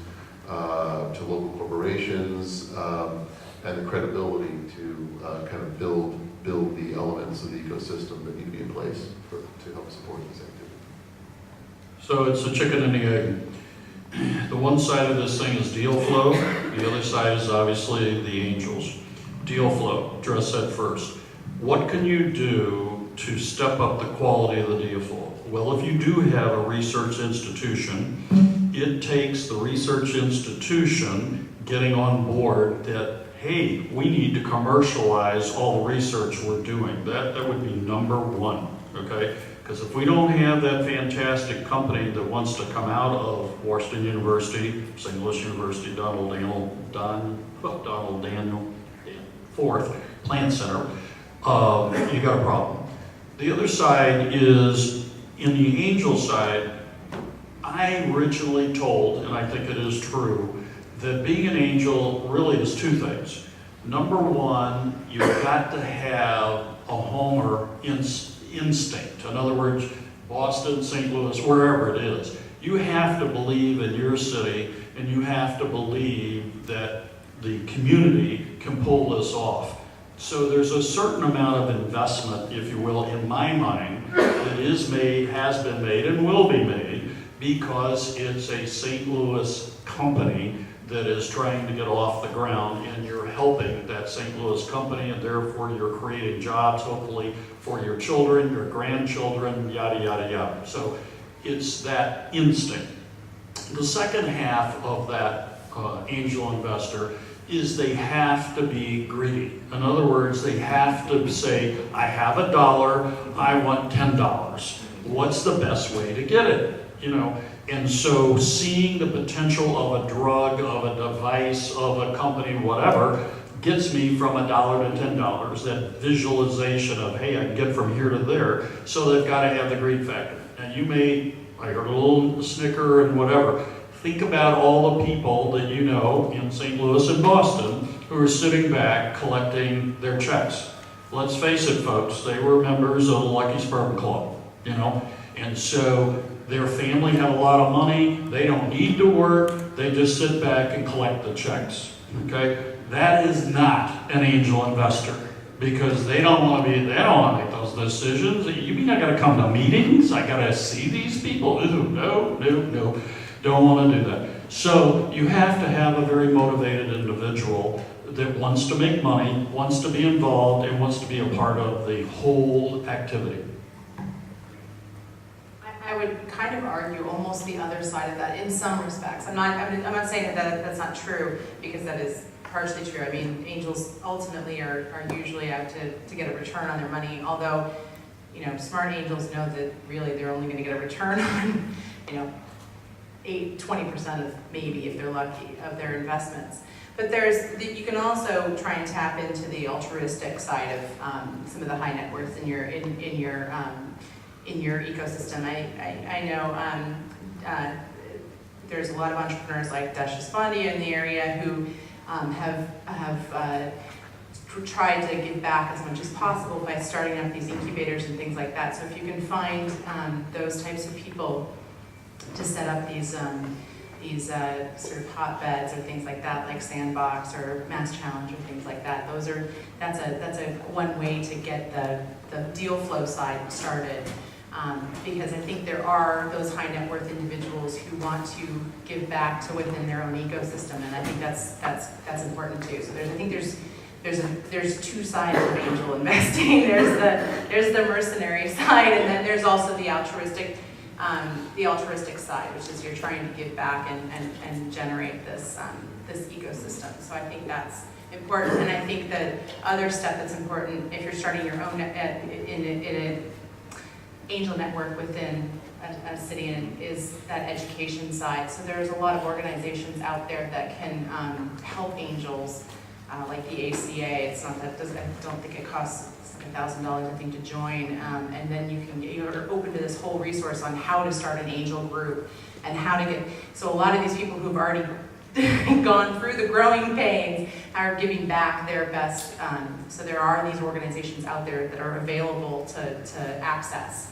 to local corporations, and the credibility to kind of build the elements of the ecosystem that need to be in place to help support this activity. So it's a chicken and the egg. The one side of this thing is deal flow. The other side is obviously the angels. Deal flow, address that first. What can you do to step up the quality of the deal flow? Well, if you do have a research institution, it takes the research institution getting on board that, hey, we need to commercialize all the research we're doing. That would be number one, okay? Because if we don't have that fantastic company that wants to come out of Washington University, St. Louis University, Donald Daniel Fourth Plant Center, you got a problem. The other side is, in the angel side, I originally told, and I think it is true, that being an angel really is two things. Number one, you've got to have a homer instinct. In other words, Boston, St. Louis, wherever it is. You have to believe in your city, and you have to believe that the community can pull this off. So there's a certain amount of investment, if you will, in my mind, that is made, has been made, and will be made, because it's a St. Louis company that is trying to get off the ground, and you're helping that St. Louis company, and therefore you're creating jobs, hopefully, for your children, your grandchildren, yada, yada, yada. So it's that instinct. The second half of that angel investor is they have to be greedy. In other words, they have to say, I have $1, I want $10. What's the best way to get it? And so seeing the potential of a drug, of a device, of a company, whatever, gets me from $1 to $10. That visualization of, hey, I can get from here to there. So they've got to have the greed factor. And you may, I heard a little snicker and whatever. Think about all the people that you know in St. Louis and Boston who are sitting back collecting their checks. Let's face it, folks, they were members of the Lucky Sperm Club, and so their family have a lot of money, they don't need to work, they just sit back and collect the checks, okay? That is not an angel investor, because they don't want to make those decisions. You mean I got to come to meetings? I got to see these people? Ooh, no. Don't want to do that. So you have to have a very motivated individual that wants to make money, wants to be involved, and wants to be a part of the whole activity. I would kind of argue almost the other side of that in some respects. I'm not saying that that's not true, because that is partially true. I mean, angels ultimately are usually out to get a return on their money, although, smart angels know that really they're only going to get a return on, 20% of maybe, if they're lucky, of their investments. But you can also try and tap into the altruistic side of some of the high net worth in your ecosystem. I know there's a lot of entrepreneurs like Dasha Spondia in the area who have tried to give back as much as possible by starting up these incubators and things like that. So if you can find those types of people to set up these sort of hotbeds or things like that, like Sandbox or Mass Challenge or things like that, that's a one way to get the deal flow side started. Because I think there are those high net worth individuals who want to give back to within their own ecosystem, and I think that's important too. So there's two sides of angel investing. There's the mercenary side, and then there's also the altruistic side, which is you're trying to give back and generate this ecosystem. So I think that's important, and I think the other step that's important if you're starting your own in an angel network within a city is that education side. So there's a lot of organizations out there that can help angels, like the ACA. It's not that I don't think it costs $1,000 I think to join, and then you're open to this whole resource on how to start an angel group and how to get. So a lot of these people who've already gone through the growing pains are giving back their best. So there are these organizations out there that are available to access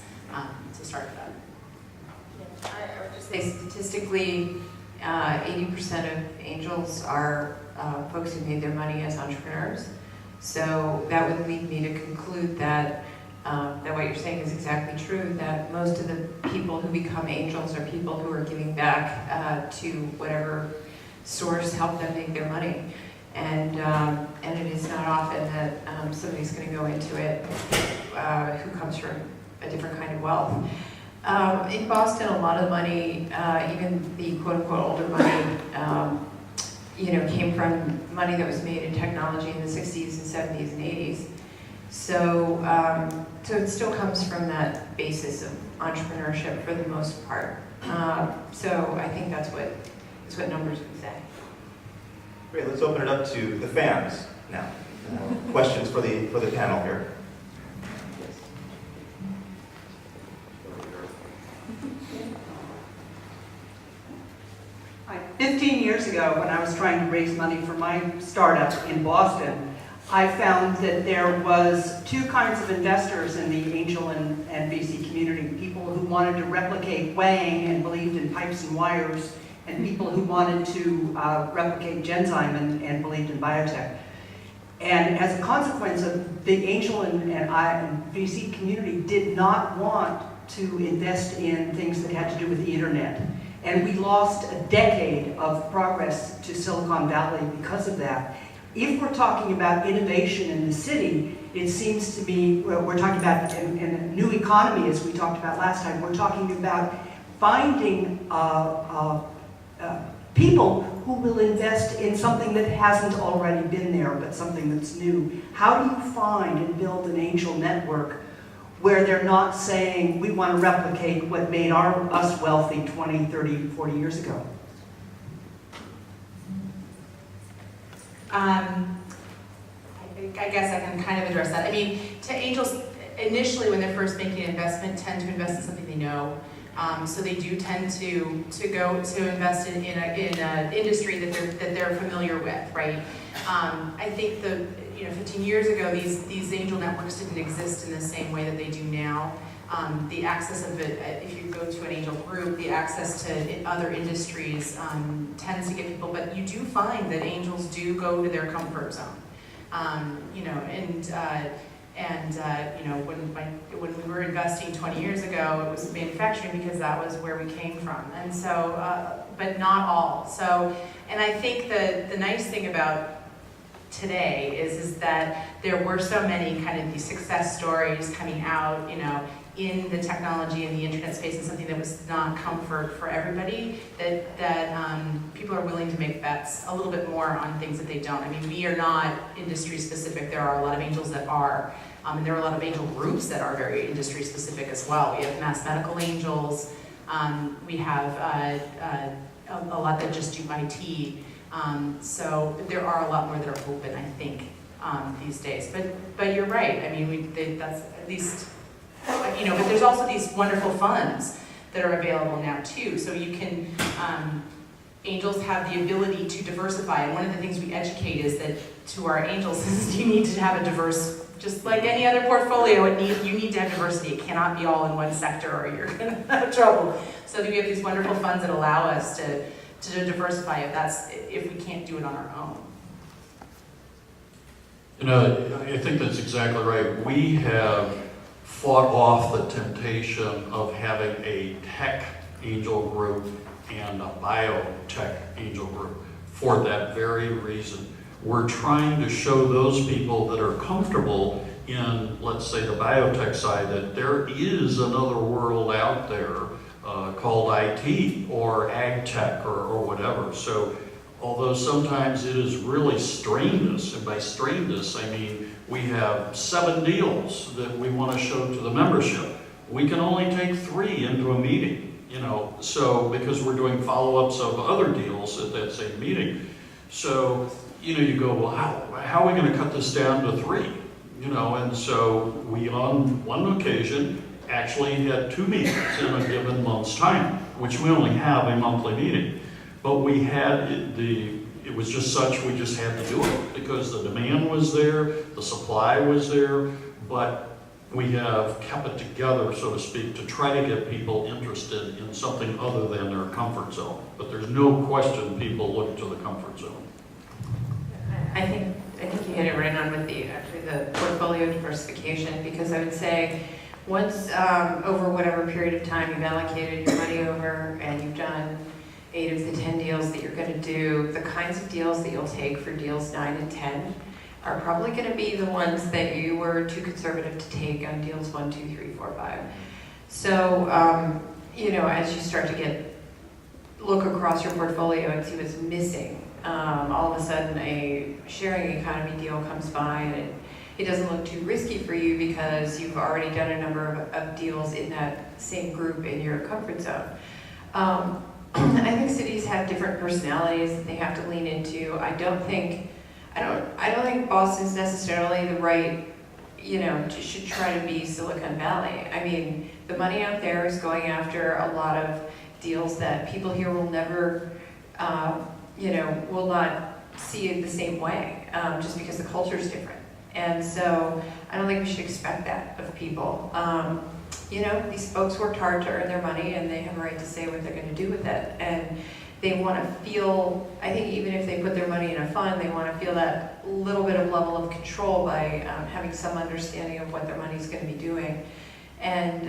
to start that. I would just say statistically, 80% of angels are folks who made their money as entrepreneurs. So that would lead me to conclude that what you're saying is exactly true, that most of the people who become angels are people who are giving back to whatever source helped them make their money. And it is not often that somebody's going to go into it who comes from a different kind of wealth. In Boston, a lot of money, even the quote-unquote older money, came from money that was made in technology in the 60s and 70s and 80s. So it still comes from that basis of entrepreneurship for the most part. So I think that's what numbers would say. Great, let's open it up to the fans now. Questions for the panel here. 15 years ago, when I was trying to raise money for my startup in Boston, I found that there was two kinds of investors in the angel and VC community. People who wanted to replicate Wang and believed in pipes and wires, and people who wanted to replicate Genzyme and believed in biotech. And as a consequence of the angel and VC community did not want to invest in things that had to do with the internet. And we lost a decade of progress to Silicon Valley because of that. If we're talking about innovation in the city, it seems to me, we're talking about in a new economy, as we talked about last time, we're talking about finding people who will invest in something that hasn't already been there, but something that's new. How do you find and build an angel network where they're not saying, we want to replicate what made us wealthy 20, 30, 40 years ago? I guess I can kind of address that. I mean, to angels, initially when they're first making an investment, tend to invest in something they know. So they do tend to go to invest in an industry that they're familiar with, right? I think 15 years ago, these angel networks didn't exist in the same way that they do now. The access of it, if you go to an angel group, the access to other industries tends to get people, but you do find that angels do go to their comfort zone. When we were investing 20 years ago, it was manufacturing because that was where we came from. And so, but not all. So, and I think the nice thing about today is that there were so many kind of these success stories coming out, in the technology and the internet space, and something that was not comfort for everybody, that people are willing to make bets a little bit more on things that they don't. I mean, we are not industry specific. There are a lot of angels that are, and there are a lot of angel groups that are very industry specific as well. We have mass medical angels, We have a lot that just do IT. So there are a lot more that are open, I think, these days. But you're right. I mean, that's at least, you know. But there's also these wonderful funds that are available now too. So you can. Angels have the ability to diversify, and one of the things we educate is that to our angels is you need to have a diverse, just like any other portfolio, you need to have diversity. It cannot be all in one sector or you're going to have trouble. So we have these wonderful funds that allow us to diversify if we can't do it on our own. You know, I think that's exactly right. We have fought off the temptation of having a tech angel group and a biotech angel group for that very reason. We're trying to show those people that are comfortable in, let's say, the biotech side, that there is another world out there called IT or ag tech or whatever. So although sometimes it has really strained us, and by strained us, I mean we have 7 deals that we want to show to the membership. We can only take 3 into a meeting. You know, so because we're doing follow-ups of other deals at that same meeting. So, you know, you go, well, how are we going to cut this down to 3? You know, and so we, on one occasion, actually had 2 meetings in a given month's time, which we only have a monthly meeting. But we had it was just such, we just had to do it because the demand was there, the supply was there, but we have kept it together, so to speak, to try to get people interested in something other than their comfort zone. But there's no question people look to the comfort zone. I think you hit it right on with the portfolio diversification, because I would say once over whatever period of time you've allocated your money over and you've done 8 of the 10 deals that you're going to do, the kinds of deals that you'll take for deals 9 and 10 are probably going to be the ones that you were too conservative to take on deals 1, 2, 3, 4, 5. So, you know, as you start to look across your portfolio and see what's missing, all of a sudden a sharing economy deal comes by and it doesn't look too risky for you because you've already done a number of deals in that same group in your comfort zone. I think cities have different personalities that they have to lean into. I don't think Boston's necessarily the right, you know, should try to be Silicon Valley. I mean, the money out there is going after a lot of deals that people here will never, you know, will not see it the same way, just because the culture is different. And so I don't think we should expect that of people. You know, these folks worked hard to earn their money and they have a right to say what they're going to do with it. And they want to feel, I think even if they put their money in a fund, they want to feel that little bit of level of control by having some understanding of what their money is going to be doing. And,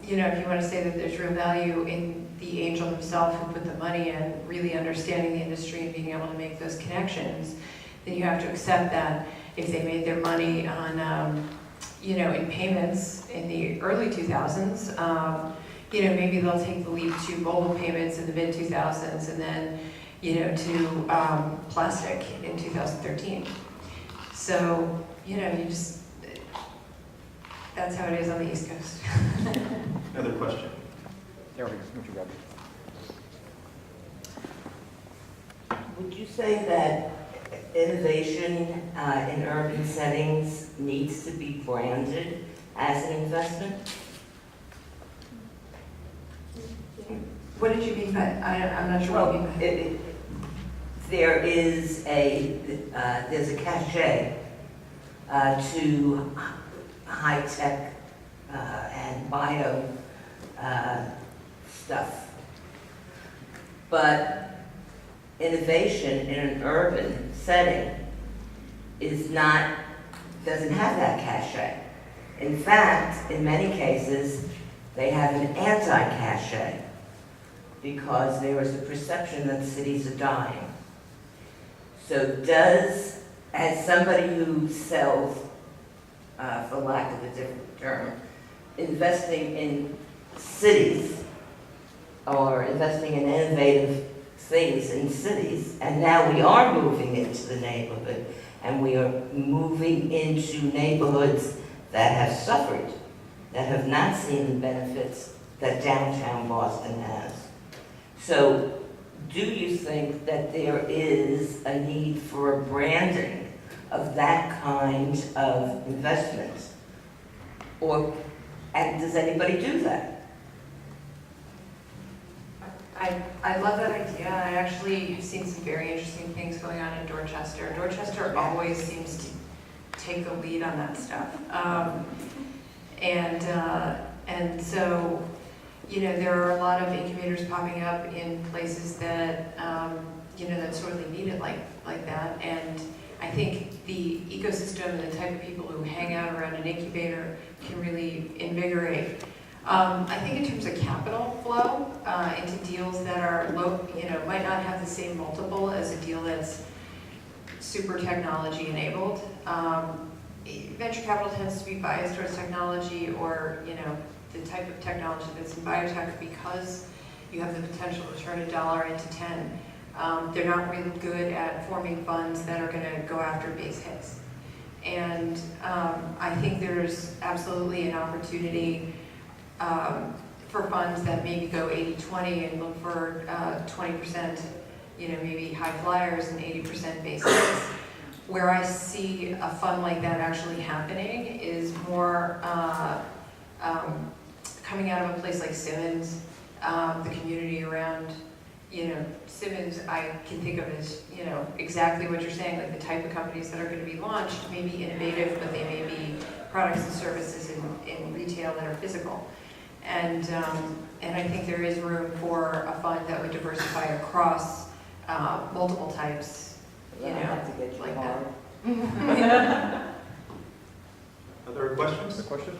you know, if you want to say that there's real value in the angel himself who put the money in, really understanding the industry and being able to make those connections, then you have to accept that if they made their money on, you know, in payments in the early 2000s, you know, maybe they'll take the leap to mobile payments in the mid-2000s and then, you know, to plastic in 2013. So, you know, that's how it is on the East Coast. Another question? There we go. Would you grab it? Would you say that innovation in urban settings needs to be branded as an investment? What did you mean by, I'm not sure what you mean by. There's a cachet to high-tech and bio stuff. But innovation in an urban setting doesn't have that cachet. In fact, in many cases, they have an anti-cachet because there is a perception that cities are dying. So as somebody who sells, for lack of a different term, investing in cities or investing in innovative things in cities, and now we are moving into the neighborhood, and we are moving into neighborhoods that have suffered, that have not seen the benefits that downtown Boston has. So do you think that there is a need for a branding of that kind of investment? And does anybody do that? I love that idea. I actually have seen some very interesting things going on in Dorchester. Dorchester always seems to take the lead on that stuff. And so, you know, there are a lot of incubators popping up in places that, you know, that sorely need it like that. And I think the ecosystem and the type of people who hang out around an incubator can really invigorate. I think in terms of capital flow into deals that are low, you know, might not have the same multiple as a deal that's super technology enabled. Venture capital tends to be biased towards technology, or, you know, the type of technology that's in biotech, because you have the potential to turn $1 into 10. They're not really good at forming funds that are going to go after base hits. And I think there's absolutely an opportunity for funds that maybe go 80-20 and look for 20%, you know, maybe high flyers and 80% base hits. Where I see a fund like that actually happening is more coming out of a place like Simmons, the community around, you know, Simmons, I can think of as, you know, exactly what you're saying, like the type of companies that are going to be launched may be innovative, but they may be products and services in retail that are physical. And I think there is room for a fund that would diversify across multiple types, you know, like that. Other questions? Other question?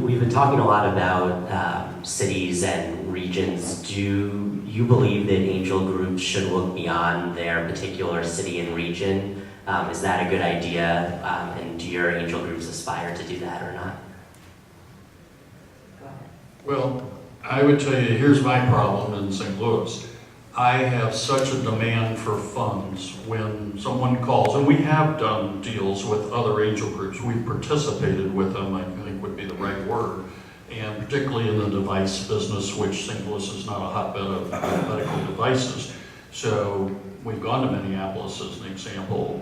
We've been talking a lot about cities and regions. Do you believe that angel groups should look beyond their particular city and region? Is that a good idea? And do your angel groups aspire to do that or not? Well, I would tell you, here's my problem in St. Louis. I have such a demand for funds when someone calls, and we have done deals with other angel groups. We've participated with them, I think would be the right word, and particularly in the device business, which St. Louis is not a hotbed of medical devices. So we've gone to Minneapolis as an example,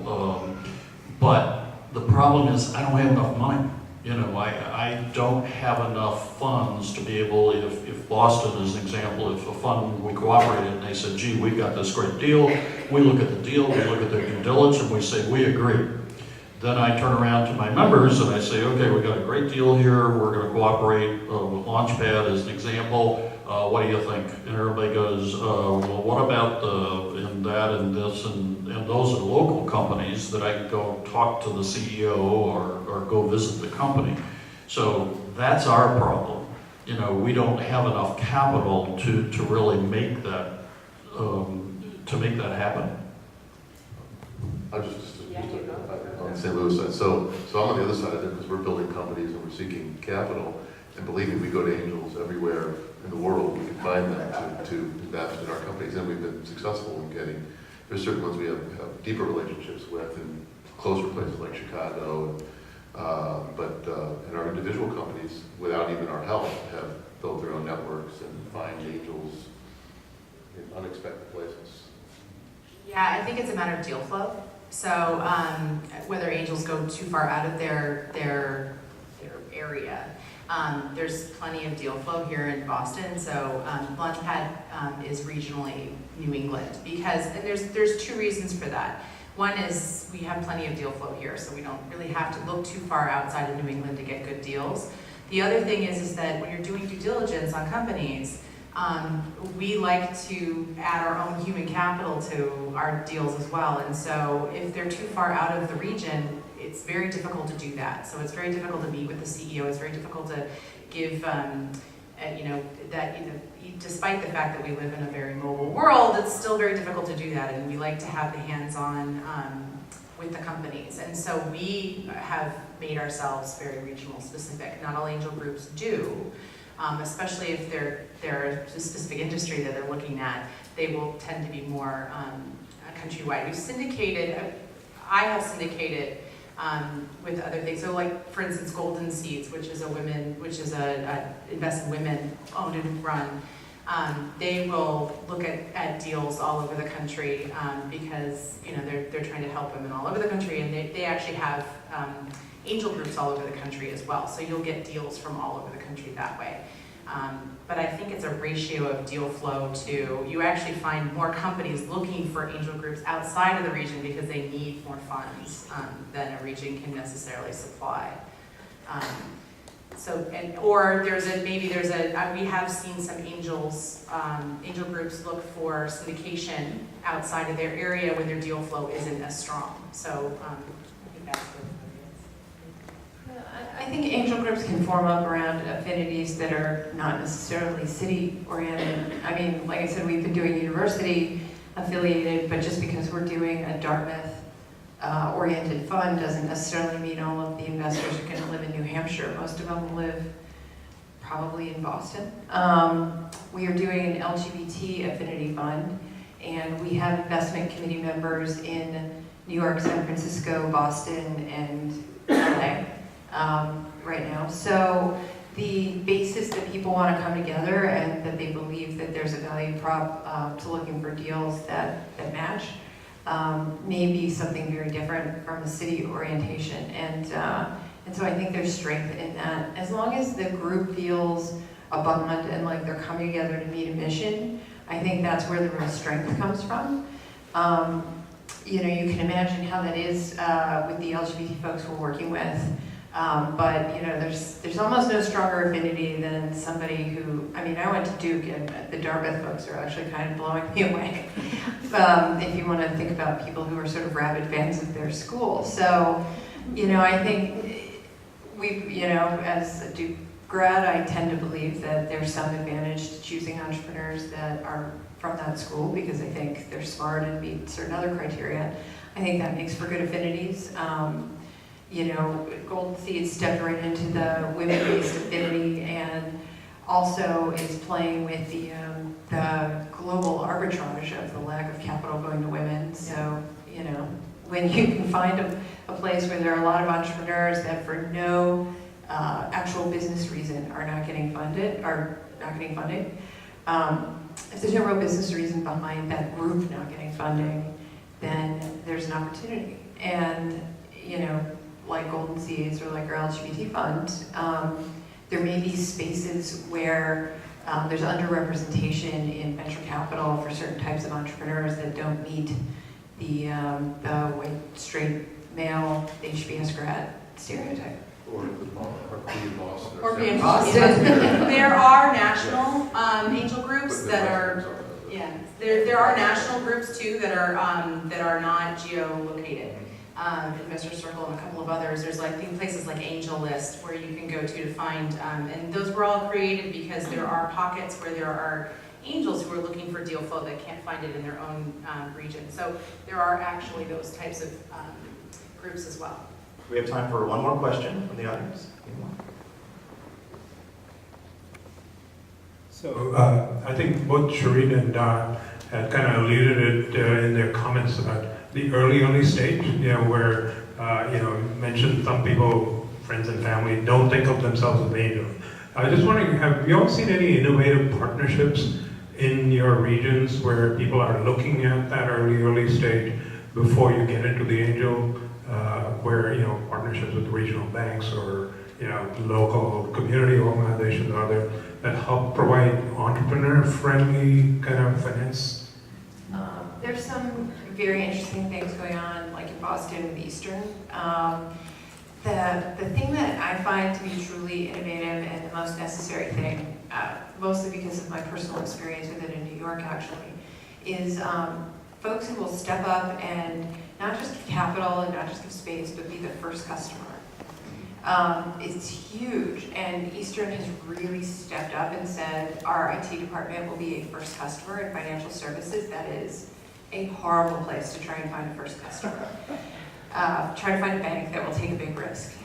but the problem is I don't have enough money. You know, I don't have enough funds to be able, if Boston is an example, if a fund, we cooperated and they said, gee, we got this great deal, we look at the deal, we look at their due diligence, and we say, we agree. Then I turn around to my members and I say, okay, we got a great deal here, we're going to cooperate with Launchpad as an example, what do you think? And everybody goes, well, what about and that and this, and those are local companies that I can go talk to the CEO or go visit the company. So that's our problem. You know, we don't have enough capital to really make that, happen. I'm just on St. Louis side. So I'm on the other side of it because we're building companies and we're seeking capital. And believe me, we go to angels everywhere in the world. We can find them to invest in our companies, and we've been successful in getting. There's certain ones we have deeper relationships with in closer places like Chicago, but in our individual companies, without even our help, have built their own networks and find angels in unexpected places. Yeah, I think it's a matter of deal flow. So whether angels go too far out of their area. There's plenty of deal flow here in Boston, so Launchpad is regionally New England, because and there's two reasons for that. One is we have plenty of deal flow here, so we don't really have to look too far outside of New England to get good deals. The other thing is that when you're doing due diligence on companies, we like to add our own human capital to our deals as well, and so if they're too far out of the region, it's very difficult to do that. So it's very difficult to meet with the CEO. It's very difficult to give, despite the fact that we live in a very mobile world, it's still very difficult to do that. And we like to have the hands-on with the companies. And so we have made ourselves very regional specific. Not all angel groups do, especially if they're a specific industry that they're looking at. They will tend to be more countrywide. We've syndicated. I have syndicated with other things. So like, for instance, Golden Seeds, which is a invest in women owned and run. They will look at deals all over the country because they're trying to help women all over the country, and they actually have angel groups all over the country as well. So you'll get deals from all over the country that way. But I think it's a ratio of deal flow to, you actually find more companies looking for angel groups outside of the region because they need more funds than a region can necessarily supply. We have seen some angel groups look for syndication outside of their area when their deal flow isn't as strong. So I think that's what it is. I think angel groups can form up around affinities that are not necessarily city-oriented. I mean, like I said, we've been doing university-affiliated, but just because we're doing a Dartmouth-oriented fund doesn't necessarily mean all of the investors are going to live in New Hampshire. Most of them live probably in Boston. We are doing an LGBT affinity fund, and we have investment committee members in New York, San Francisco, Boston, and LA. Right now. So the basis that people want to come together and that they believe that there's a value prop to looking for deals that match may be something very different from a city orientation. And so I think there's strength in that. As long as the group feels a bond and like they're coming together to meet a mission, I think that's where the real strength comes from. You can imagine how that is with the LGBT folks we're working with. But there's almost no stronger affinity than somebody who, I went to Duke, and the Dartmouth folks are actually kind of blowing me away. If you want to think about people who are sort of rabid fans of their school. So, I think as a Duke grad, I tend to believe that there's some advantage to choosing entrepreneurs that are from that school because I think they're smart and meet certain other criteria. I think that makes for good affinities. Golden Seeds stepped right into the women-based affinity and also is playing with the global arbitrage of the lack of capital going to women. So, when you can find a place where there are a lot of entrepreneurs that for no actual business reason are not getting funding, if there's no real business reason behind that group not getting funding, then there's an opportunity. And, like Golden Seeds or like our LGBT fund, there may be spaces where there's underrepresentation in venture capital for certain types of entrepreneurs that don't meet the white, straight, male, HBS grad stereotype. Or be in Boston. Or be in Boston. There are national angel groups that are, there are national groups too that are not geolocated. Investor Circle and a couple of others. There's places like Angel List where you can go to find, and those were all created because there are pockets where there are angels who are looking for deal flow that can't find it in their own region. So there are actually those types of groups as well. We have time for one more question from the audience. So I think both Shereen and Donn had kind of alluded it in their comments about the early stage, where mentioned some people, friends and family, don't think of themselves as angels. I was just wondering, have you all seen any innovative partnerships in your regions where people are looking at that early stage before you get into the angel, where partnerships with regional banks or local community organizations are there that help provide entrepreneur-friendly kind of finance? There's some very interesting things going on, like in Boston with Eastern. The thing that I find to be truly innovative and the most necessary thing, mostly because of my personal experience with it in New York actually, is folks who will step up and not just give capital and not just give space, but be the first customer. It's huge, and Eastern has really stepped up and said, our IT department will be a first customer in financial services. That is a horrible place to try and find a first customer. Try to find a bank that will take a big risk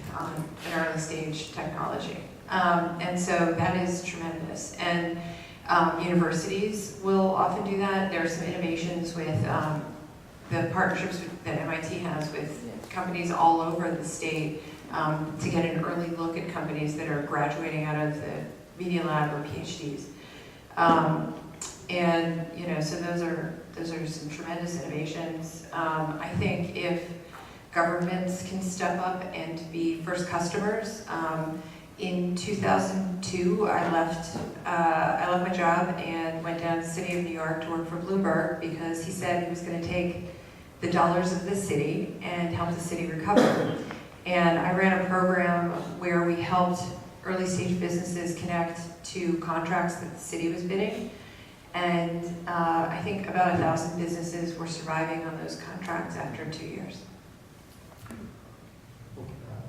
in early stage technology. And so that is tremendous. And universities will often do that. There are some innovations with the partnerships that MIT has with companies all over the state to get an early look at companies that are graduating out of the Media Lab or PhDs. And so those are some tremendous innovations. I think if governments can step up and be first customers. In 2002, I left my job and went down to the city of New York to work for Bloomberg because he said he was going to take the dollars of the city and help the city recover. And I ran a program where we helped early stage businesses connect to contracts that the city was bidding. And I think about 1,000 businesses were surviving on those contracts after 2 years.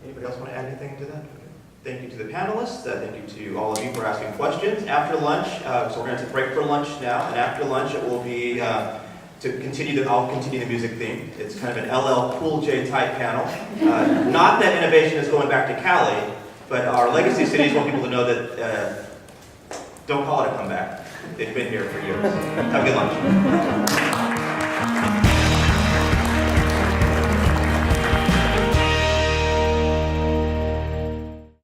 Anybody else want to add anything to that? Thank you to the panelists. Thank you to all of you for asking questions. After lunch, so we're going to take a break for lunch now, and after lunch it will be I'll continue the music theme. It's kind of an LL Cool J type panel. Not that innovation is going back to Cali, but our legacy cities want people to know that don't call it a comeback. They've been here for years. Have a good lunch.